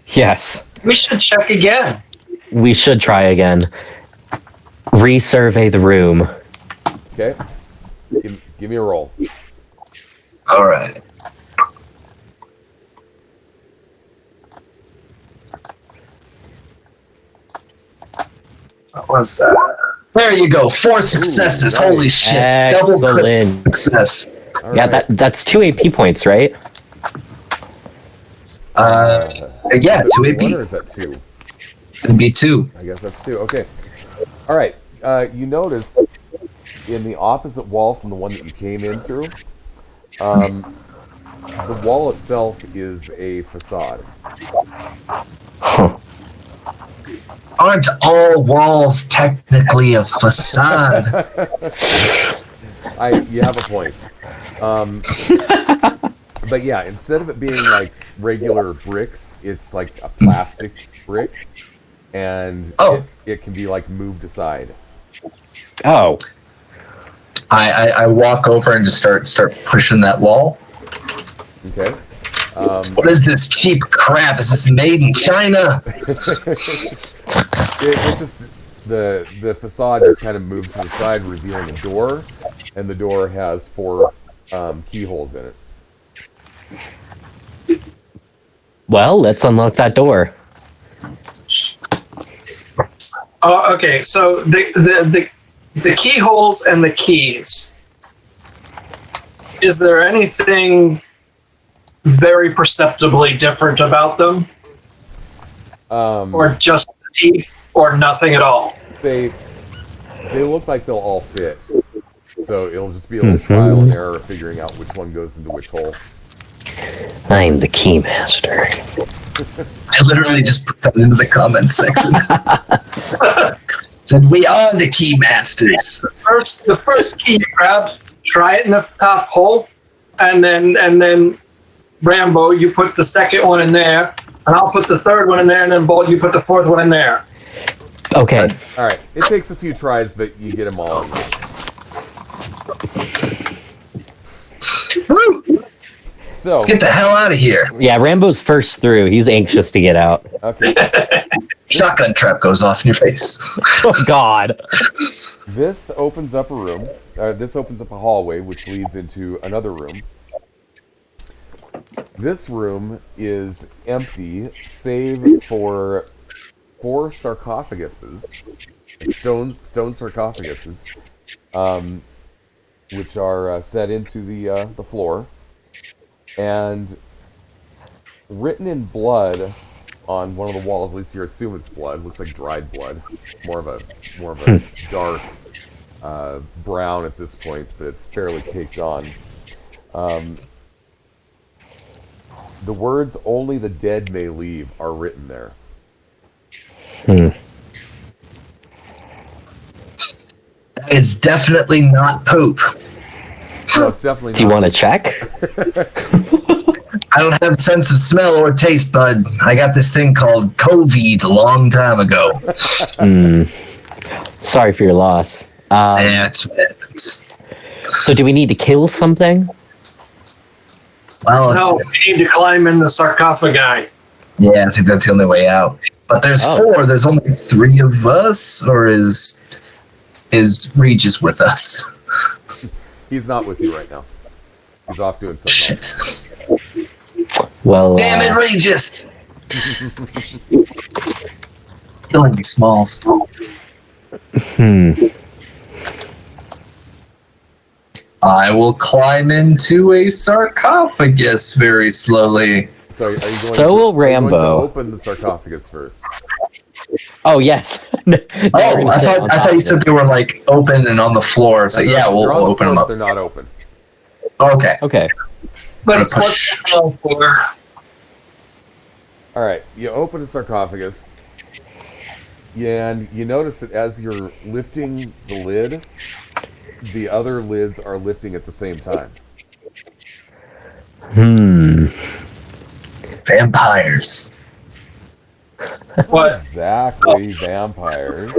Yes. We should check again. We should try again. Resurvey the room. Okay. Give me a roll. All right. What was that? There you go. 4 successes. nice. Holy shit. Double crit Excellent. success. All Yeah, right. that's 2 AP points, right? Yeah, is that 2 1 AP. or is that 2? It'd be 2. I guess that's 2. Okay. All right. You notice in the opposite wall from the one that you came in through, the wall itself is a facade. Huh. Aren't all walls technically a facade? You have a point. But yeah, instead of it being like regular bricks, it's like a plastic brick, and it can be like moved aside. Oh. I walk over and just start pushing that wall. Okay. What is this cheap crap? Is this made in China? It just the facade just kind of moves to the side, revealing a door, and the door has 4 keyholes in it. Well, let's unlock that door. Okay, so the keyholes and the keys. Is there anything very perceptibly different about them? Or just the teeth, or nothing at all? They look like they'll all fit, so it'll just be a little trial and error of figuring out which one goes into which hole. I'm the keymaster. I literally just put that into the comments section. Said we are the key masters. The first key you grab, try it in the top hole, and then Rambo, you put the second one in there, and I'll put the third one in there, and then Bolt, you put the fourth one in there. Okay. All right, it takes a few tries, but you get them all unlocked. So Get the hell out of here. Yeah, Rambo's first through. He's anxious to get out. okay, Shotgun trap goes off in your face. Oh, God. this opens up a room. This opens up a hallway, which leads into another room. This room is empty, save for 4 sarcophaguses, stone sarcophaguses, which are set into the floor, and written in blood on one of the walls. At least you assume it's blood. Looks like dried blood. It's more of a dark brown at this point, but it's fairly caked on. The words "only the dead may leave" are written there. That is definitely not poop. No, it's definitely. Do you want to check? I don't have a sense of smell or taste, bud. I got this thing called COVID a long time ago. Sorry for your loss. Yeah, it's So do we need to kill something? well, No, we need to climb in the sarcophagi. yeah, I think that's the only way out. But there's 4. There's only 3 of us, or is Regis with us? He's not with you right now. He's off doing something else. Shit. Well, Damn it, Regis! Killing me, Smalls. I will climb into a sarcophagus very slowly. So, are you going So will are you going to Rambo. open the sarcophagus first? Oh, yes. Oh, I thought you said they were like open and on the floor. So yeah, we'll They're on the open floor, them but up. They're not open. Okay. Okay. But it's what for. All right, you open the sarcophagus, and you notice that as you're lifting the lid, the other lids are lifting at the same time. Vampires. What? Exactly, vampires.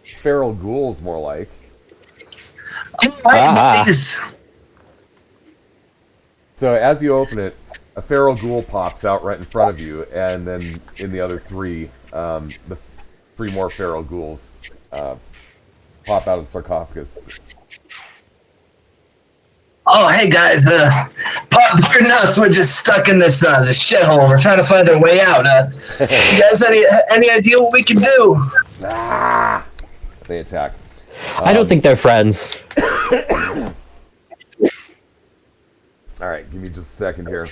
Feral ghouls, more like. Nice. So as you open it, a feral ghoul pops out right in front of you, and then in the other three, the three more feral ghouls pop out of the sarcophagus. Oh, hey guys, pardon us, we're just stuck in this shithole. We're trying to find our way out. You guys any idea what we can do? Ah! They attack. I don't think they're friends. Alright, give me just a second here.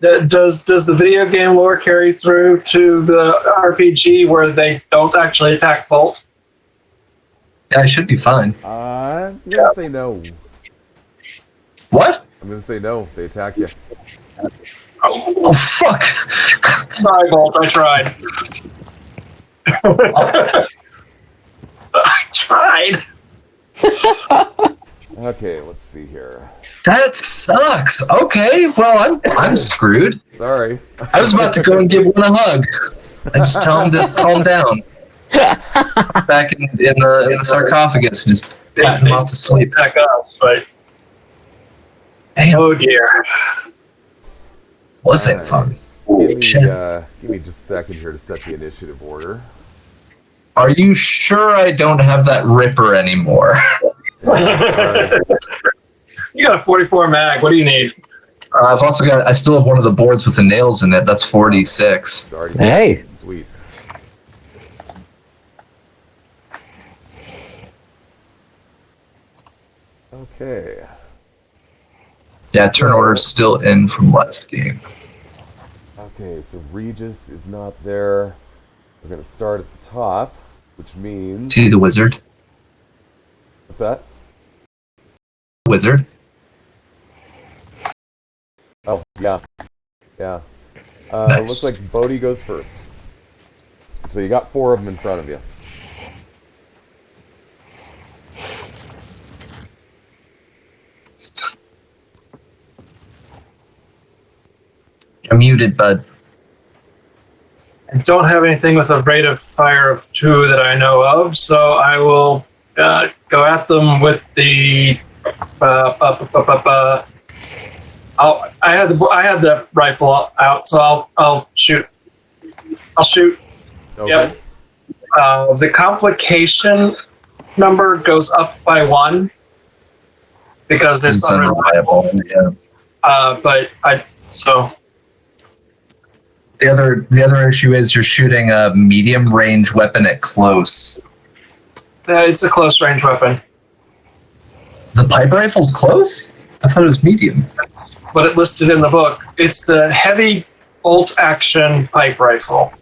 Does the video game lore carry through to the RPG where they don't actually attack Bolt? Yeah, I should be fine. I'm gonna say no. What? I'm gonna say no. They attack you. Oh fuck! Sorry, Bolt, I tried. I tried. Okay, let's see here. That sucks. Okay, well I'm screwed. Sorry. I was about to go and give one a hug. I just tell him to calm down. Back in the sarcophagus, just put him off to sleep. Attack us, but Damn, oh dear. wasn't fun. Give me, Shit. give me just a second here to set the initiative order. Are you sure I don't have that Ripper anymore? Sorry. You got a 44 mag. What do you need? I still have one of the boards with the nails in it. That's 46. It's already set. Hey. Sweet. Okay. Yeah, turn order's still in from last game. Okay, so Regis is not there. We're gonna start at the top, which means... See the wizard? What's that? Wizard? Oh, yeah. Yeah. Nice. Looks like Bodhi goes first. So you got 4 of them in front of you. You're muted, bud. I don't have anything with a rate of fire of 2 that I know of, so I will go at them with the. I had the rifle out, so I'll shoot. I'll shoot. Okay. Yep. The complication number goes up by 1 because it's It's unreliable. Yeah. but so. The other issue is you're shooting a medium range weapon at close. It's a close range weapon. The pipe rifle's close? I thought it was medium. But it listed in the book. It's the heavy bolt action pipe rifle.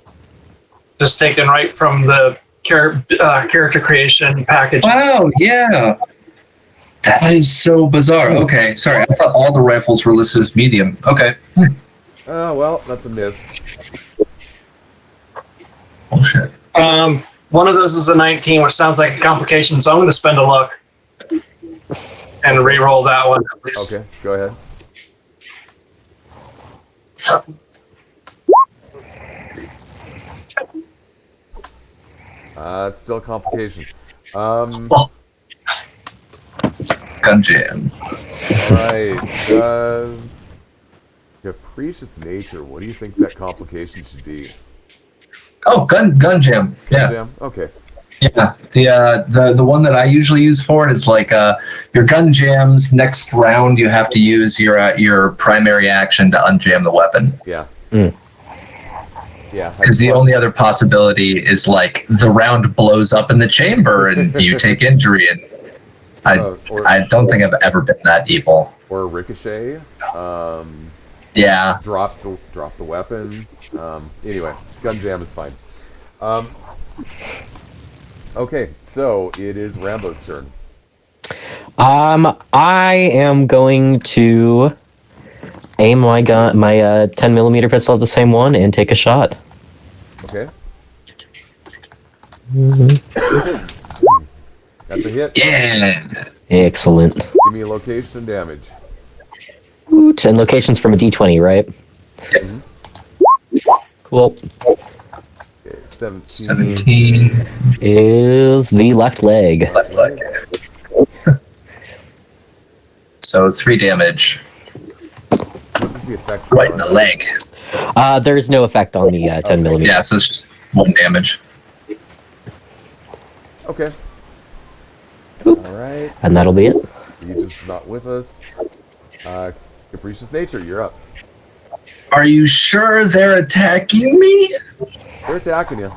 Just taken right from the character creation package. Wow, yeah. That is so bizarre. Okay, sorry. I thought all the rifles were listed as medium. Okay. Oh, well, that's a miss. Oh, shit. One of those is a 19, which sounds like a complication, so I'm going to spend a luck and re-roll that one. At least. Okay, go ahead. It's still a complication. Gun jam. Alright, capricious nature, what do you think that complication should be? Oh, gun jam. Yeah. Jam? Okay. Yeah. The one that I usually use for it is like your gun jams. Next round, you have to use your primary action to unjam the weapon. Yeah. Mm. Yeah. Because the only other possibility is like the round blows up in the chamber and you take injury. And I don't think I've ever been that evil. Or ricochet. Yeah. Drop the weapon. Anyway, gun jam is fine. Okay, so it is Rambo's turn. I am going to aim my 10mm pistol at the same one and take a shot. Okay. Mm-hmm. That's a hit. Yeah. Excellent. Give Give me a location and damage. Woot, and locations from a D20, right? Mhm. Cool. Okay, 17. 17. Is the left leg. Left leg. So 3 damage. What does the effect Right do in on the leg. There's no effect on the 10 Okay. millimeter. Yeah, so it's just 1 damage. Okay. Alright. And that'll be it. Regis is not with us. Capricious Nature, you're up. Are you sure they're attacking me? They're attacking you.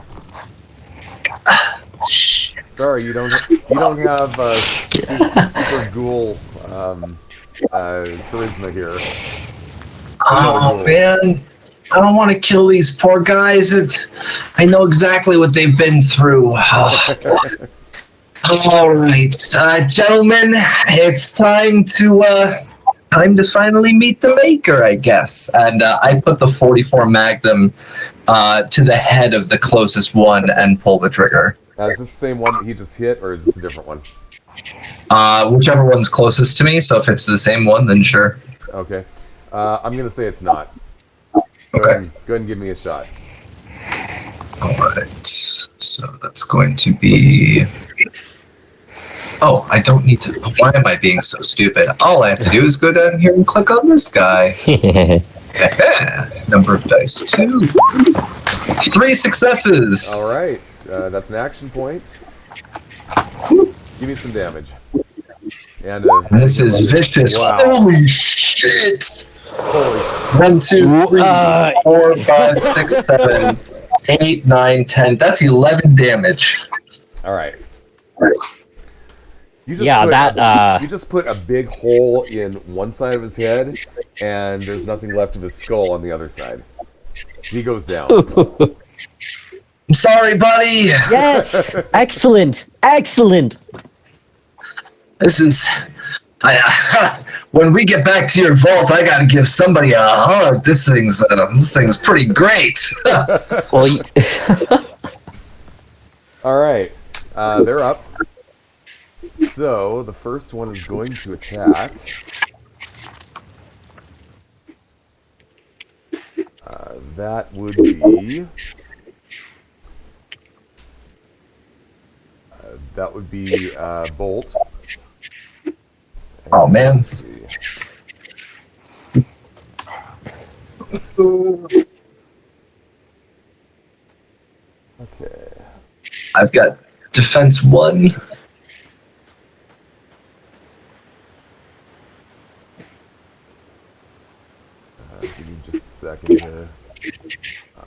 Sorry, you don't have super ghoul charisma here. Oh man, I don't want to kill these poor guys. I know exactly what they've been through. All right, gentlemen, it's time to finally meet the maker, I guess. And I put the 44 Magnum to the head of the closest one and pull the trigger. Is this the same one that he just hit, or is this a different one? Whichever one's closest to me. So if it's the same one, then sure. Okay. I'm going to say it's not. Okay. Go ahead and give me a shot. All right. So that's going to be. Oh, I don't need to. Why am I being so stupid? All I have to do is go down here and click on this guy. Number of dice 2. 3 successes. All right. That's an action point. Give me some damage. And this is vicious. Wow. Holy shit! Holy 1, 2, 3, 4, 5, 6, 7, 8, 9, 10. That's 11 damage. All right. You just Yeah, you just put a big hole in one side of his head, and there's nothing left of his skull on the other side. He goes down. I'm sorry, buddy. Yes! Excellent! Excellent! This is. When we get back to your vault, I gotta give somebody a hug. This thing's pretty great. Well, All right. They're up. So, the first one is going to attack. That would be... Bolt. Oh, man. Let's see. Okay. I've got defense 1. Give me just a second here.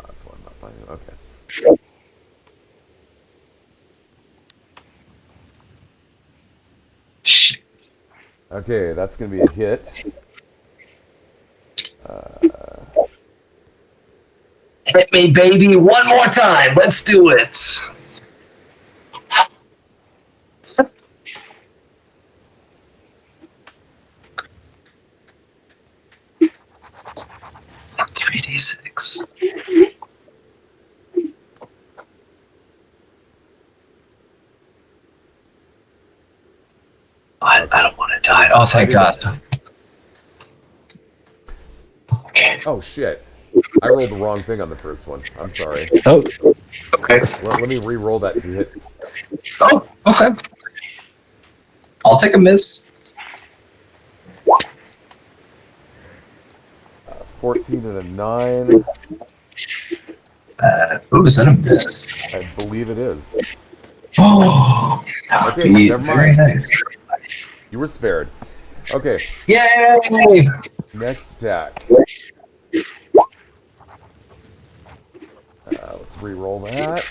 That's why I'm not finding it. Okay. Okay, that's going to be a hit. Hit me, baby, one more time. Let's do it. Three D6. I don't want to die. Oh, thank God. Okay. Oh, shit. I rolled the wrong thing on the first one. I'm sorry. oh, Okay. Well, let me re-roll that to hit. Oh, okay. I'll take a miss. 14 and a 9. Ooh, is that a miss? I believe it is. Oh, Okay, never very mind. nice. You were spared. Okay, Yay! next attack. Let's re-roll that.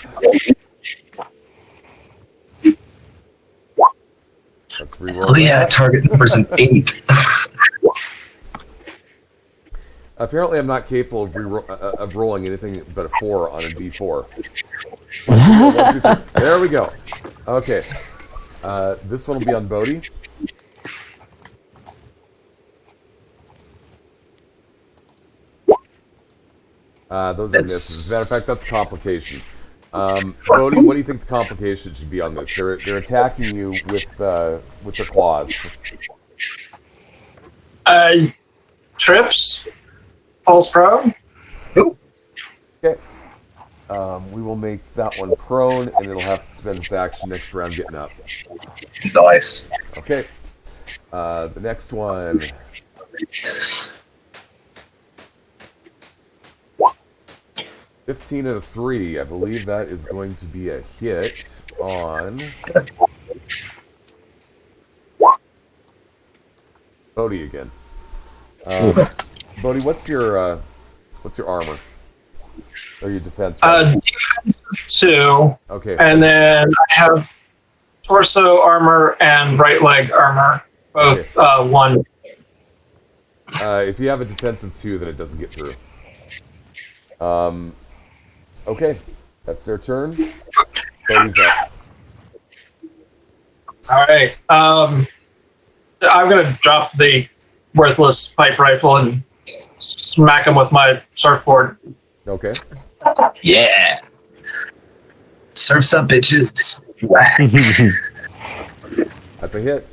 Let's re-roll Oh yeah, that. target number's an 8. Apparently, I'm not capable of rolling anything but a 4 on a D4. 1, 2, 3. There we go. Okay. This one will be on Bodhi. Those are misses. As a matter of fact, that's complication. Bodhi, what do you think the complication should be on this? They're attacking you with their claws. Trips. Falls prone. Ooh. Okay. We will make that one prone, and it'll have to spend its action next round getting up. Nice. Okay. The next one. $15 and a 3. I believe that is going to be a hit on Bodhi again. Bodhi, what's your armor? Or your defense? Right? Defensive 2. Okay. And then I have torso armor and right leg armor, both 1. If you have a defensive 2, then it doesn't get through. Okay, that's their turn. Bodhi's up. All right. I'm gonna drop the worthless pipe rifle and smack him with my surfboard. Okay. Yeah. Surf's up, bitches. Whack. That's a hit.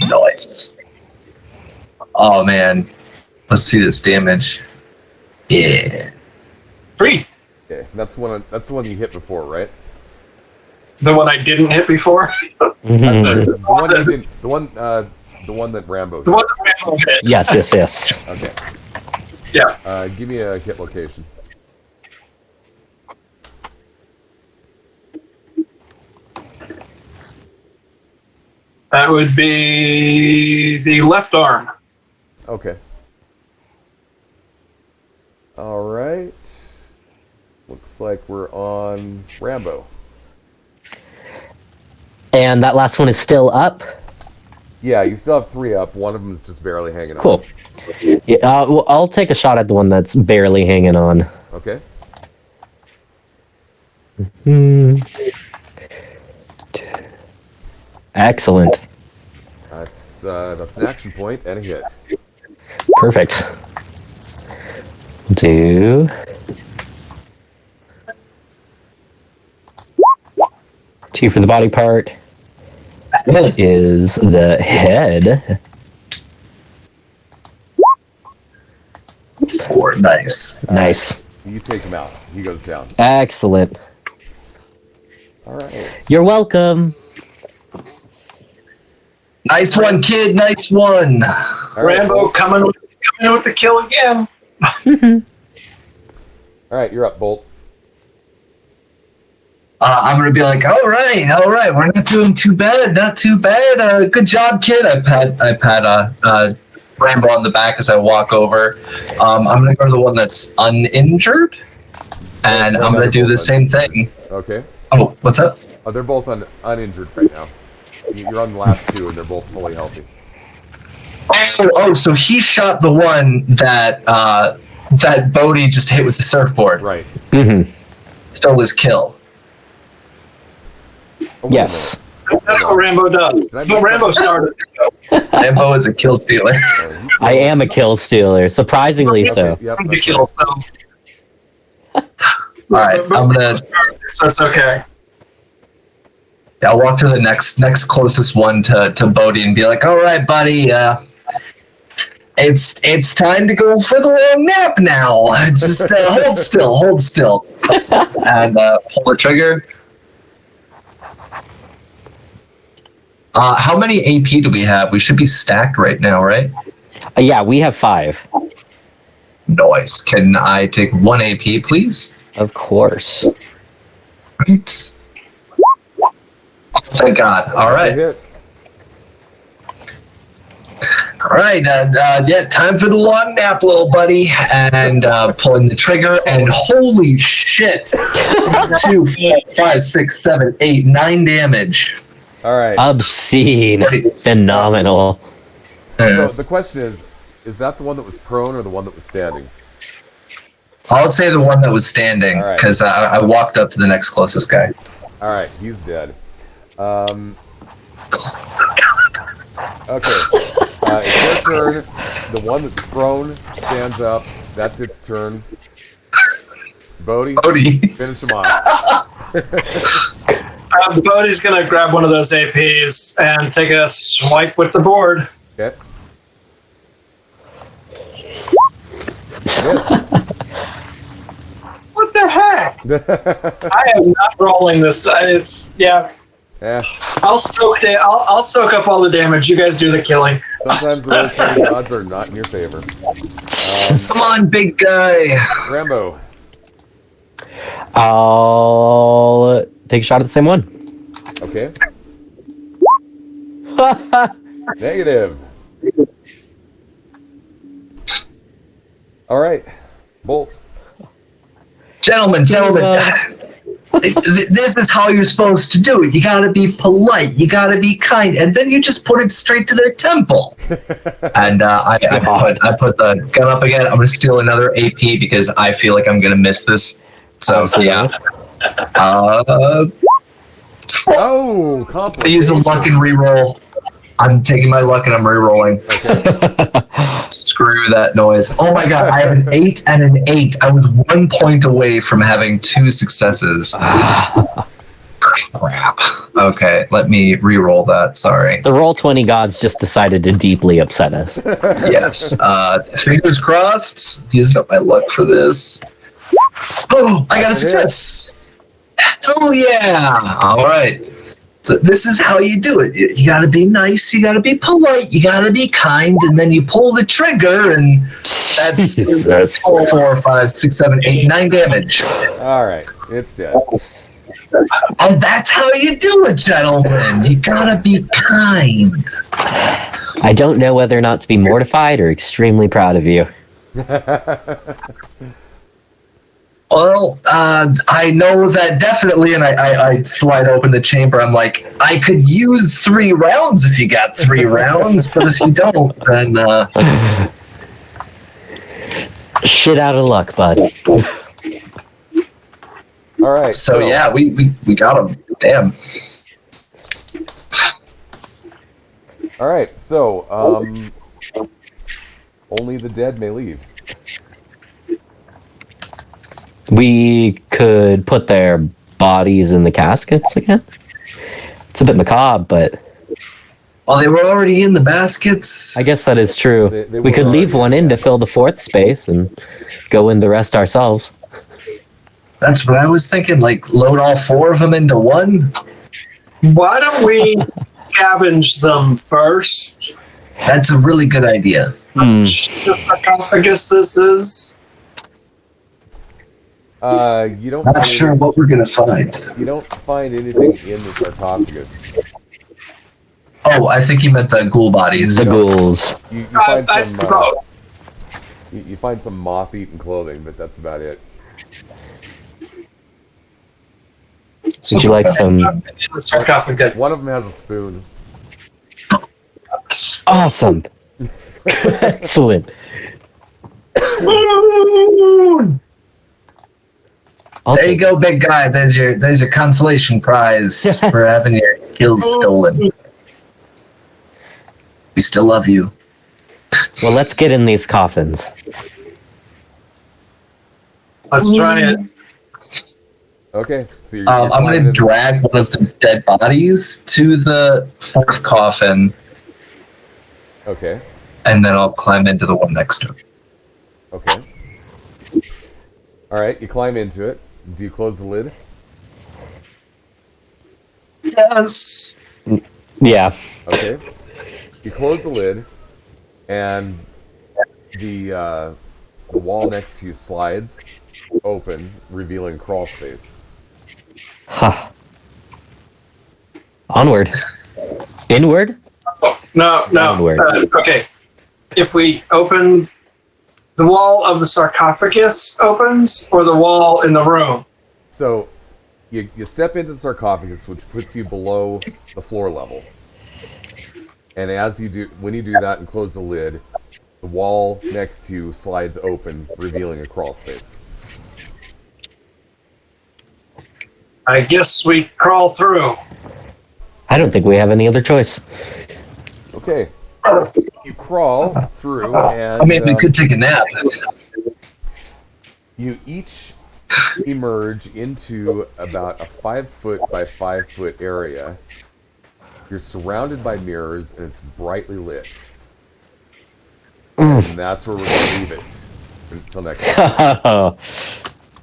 Nice. Oh man. Let's see this damage. Yeah. 3. Okay, that's the one you hit before, right? The one I didn't hit before. That's the one you didn't. The one that Rambo. The one that Rambo hit. Yes. Okay. Yeah. Give me a hit location. That would be the left arm. Okay. All right. Looks like we're on Rambo. And that last one is still up. Yeah, you still have 3 up. One of them is just barely hanging on. Cool. Yeah, well, I'll take a shot at the one that's barely hanging on. Okay. Excellent. That's an action point and a hit. Perfect. Do 2 for the body part. Is the head. 4. Nice. Nice. You take him out. He goes down. Excellent. All right. You're welcome. Nice one, kid. Nice one. All right, Rambo Bolt. coming with the kill again. All right, you're up, Bolt. I'm gonna be like, all right, we're not doing too bad, not too bad. Good job, kid. I pat Rambo on the back as I walk over. I'm gonna go to the one that's uninjured, and I'm gonna do the same thing. Okay. Oh, what's up? Oh, they're both uninjured right now. You're on the last 2, and they're both fully healthy. Oh, so he shot the one that that Bodhi just hit with the surfboard. Right. Mm-hmm. Stole his kill. Oh, wait a Yes. That's what Rambo does. Did I But miss Rambo something? started. Rambo is a kill stealer. minute. I am a kill stealer, surprisingly so. Okay, yep, The that's kill. right. So. All right, I'm gonna. So it's okay. I'll walk to the next closest one to Bodhi and be like, all right, buddy, it's time to go for the long nap now. Just hold still, and pull the trigger. How many AP do we have? We should be stacked right now, right? Yeah, we have 5. Nice. Can I take 1 AP, please? Of course. Right. Thank God. All That's a right. hit. All right. Yeah, time for the long nap, little buddy. And pulling the trigger, and holy shit. 2, 4, 5, 6, 7, 8, 9 damage. All right. Obscene. Phenomenal. So the question is that the one that was prone or the one that was standing? I'll say the one that was standing, All right. because I walked up to the next closest guy. All right, he's dead. Okay. It's your turn. The one that's prone stands up. That's its turn. Bodhi, finish him off. Bodhi's gonna grab one of those APs and take a swipe with the board. Okay. Miss. What the heck? I am not rolling this. It's yeah. Yeah. I'll soak up all the damage. You guys do the killing. Sometimes the roll-20 gods are not in your favor. Come on, big guy. Rambo. I'll take a shot at the same one. Okay. Negative. All right. Bolt. Gentlemen, this is how you're supposed to do it. You gotta be polite. You gotta be kind, and then you just put it straight to their temple. And I put the gun up again. I'm gonna steal another AP because I feel like I'm gonna miss this. So yeah. Oh, I complication. use a luck and reroll. I'm taking my luck and I'm rerolling. Okay. Screw that noise. Oh my god, I have an 8 and an 8. I was 1 point away from having 2 successes. Crap. Okay, let me re-roll that. Sorry. The Roll20 gods just decided to deeply upset us. Yes. Fingers crossed. Using up my luck for this. Oh, I got a success. Oh yeah. All right. So this is how you do it. You got to be nice. You got to be polite. You got to be kind, and then you pull the trigger, and that's 4, 5, 6, 7, 8, 9 damage. All right. It's dead. And that's how you do it, gentlemen. You gotta be kind. I don't know whether or not to be mortified or extremely proud of you. Well, I know that definitely, and I slide open the chamber. I'm like, I could use 3 rounds if you got 3 rounds, but if you don't, then Shit out of luck, bud. All right. so yeah, we got him. Damn. All right. So, only the dead may leave. We could put their bodies in the caskets again. It's a bit macabre, but Well, they were already in the baskets. I guess that is true. They We could were leave one already- in to fill the 4th space and go in the rest ourselves. That's what I was thinking. Like, load all 4 of them into one. Why don't we scavenge them first? That's a really good idea. Hmm. The sarcophagus this is. You don't. Not find sure any- what we're gonna find. You don't find anything in the sarcophagus. Oh, I think you meant the ghoul bodies. The ghouls. You find I some. suppose. You find some moth-eaten clothing, but that's about it. Would you like some? In the sarcophagus. One of them has a spoon. Awesome. Excellent. I'll There you take go, big guy. There's your consolation prize for having your kills stolen. We still love you. Well, let's get in these coffins. Let's try it. Okay, so you're I'm climbing going to in- drag one of the dead bodies to the 4th coffin, Okay. and then I'll climb into the one next to it. Okay. All right, you climb into it. Do you close the lid? Yes. Yeah. Okay. You close the lid, and the wall next to you slides open, revealing crawl space. Huh. Onward. Inward? No. Downward. Okay. If we open the wall of the sarcophagus opens, or the wall in the room. So, you step into the sarcophagus, which puts you below the floor level. And when you do that and close the lid, the wall next to you slides open, revealing a crawl space. I guess we crawl through. I don't think we have any other choice. Okay. You crawl through, and I mean, we could take a nap. you each emerge into about a 5-foot by 5-foot area. You're surrounded by mirrors, and it's brightly lit. And that's where we're going to leave it. Until next time.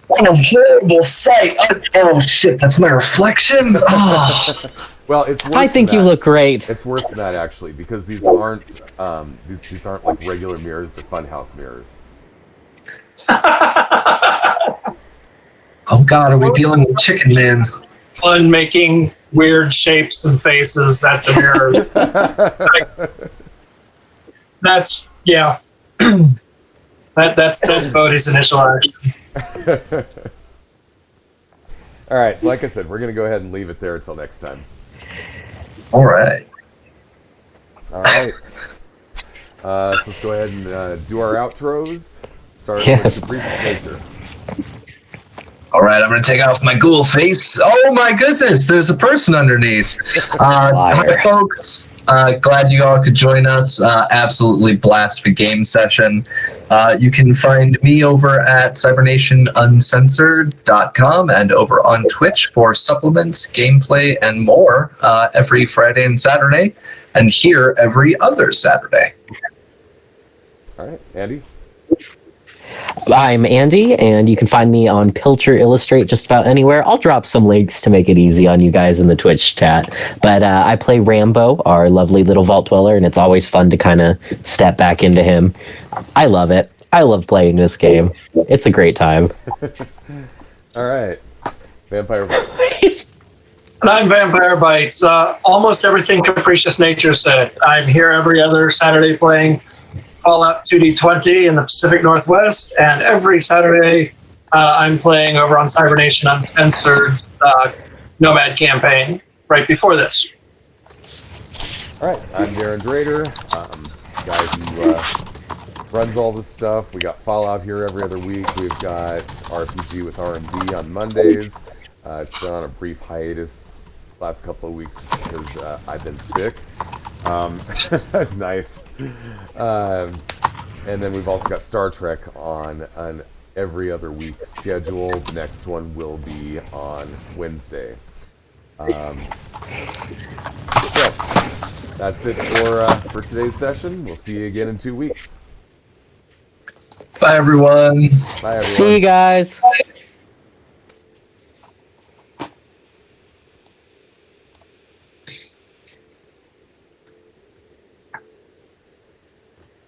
What a horrible sight! Oh shit, that's my reflection. Oh. Well, it's worse. I think than you that. look great. It's worse than that actually, because these aren't like regular mirrors; they're funhouse mirrors. Oh god, are we dealing with Chicken Man? Fun making weird shapes and faces at the mirror. That's yeah. That's Bodhi's initial action. All right, so like I said, we're gonna go ahead and leave it there until next time. All right. All right. So let's go ahead and do our outros. Start Yes. with Capricious Nature. All right, I'm going to take off my ghoul face. Oh my goodness, there's a person underneath. Hi, folks. Glad you all could join us. Absolutely blast of a game session. You can find me over at cybernationuncensored.com and over on Twitch for supplements, gameplay, and more every Friday and Saturday, and here every other Saturday. All right, Andy. I'm Andy, and you can find me on Pilcher Illustrate just about anywhere. I'll drop some links to make it easy on you guys in the Twitch chat. But I play Rambo, our lovely little Vault Dweller, and it's always fun to kind of step back into him. I love it. I love playing this game. It's a great time. All right, Vampire Bites. And I'm Vampire Bites. Almost everything Capricious Nature said. I'm here every other Saturday playing Fallout 2D20 in the Pacific Northwest, and every Saturday I'm playing over on Cybernation Uncensored Nomad campaign right before this. All right, I'm Darren Drader, guy who runs all this stuff. We got Fallout here every other week. We've got RPG with R&D on Mondays. It's been on a brief hiatus last couple of weeks just because I've been sick. Nice. And then we've also got Star Trek on an every other week schedule. The next one will be on Wednesday. So that's it for today's session. We'll see you again in 2 weeks. Bye, everyone. Bye, everyone. See you guys.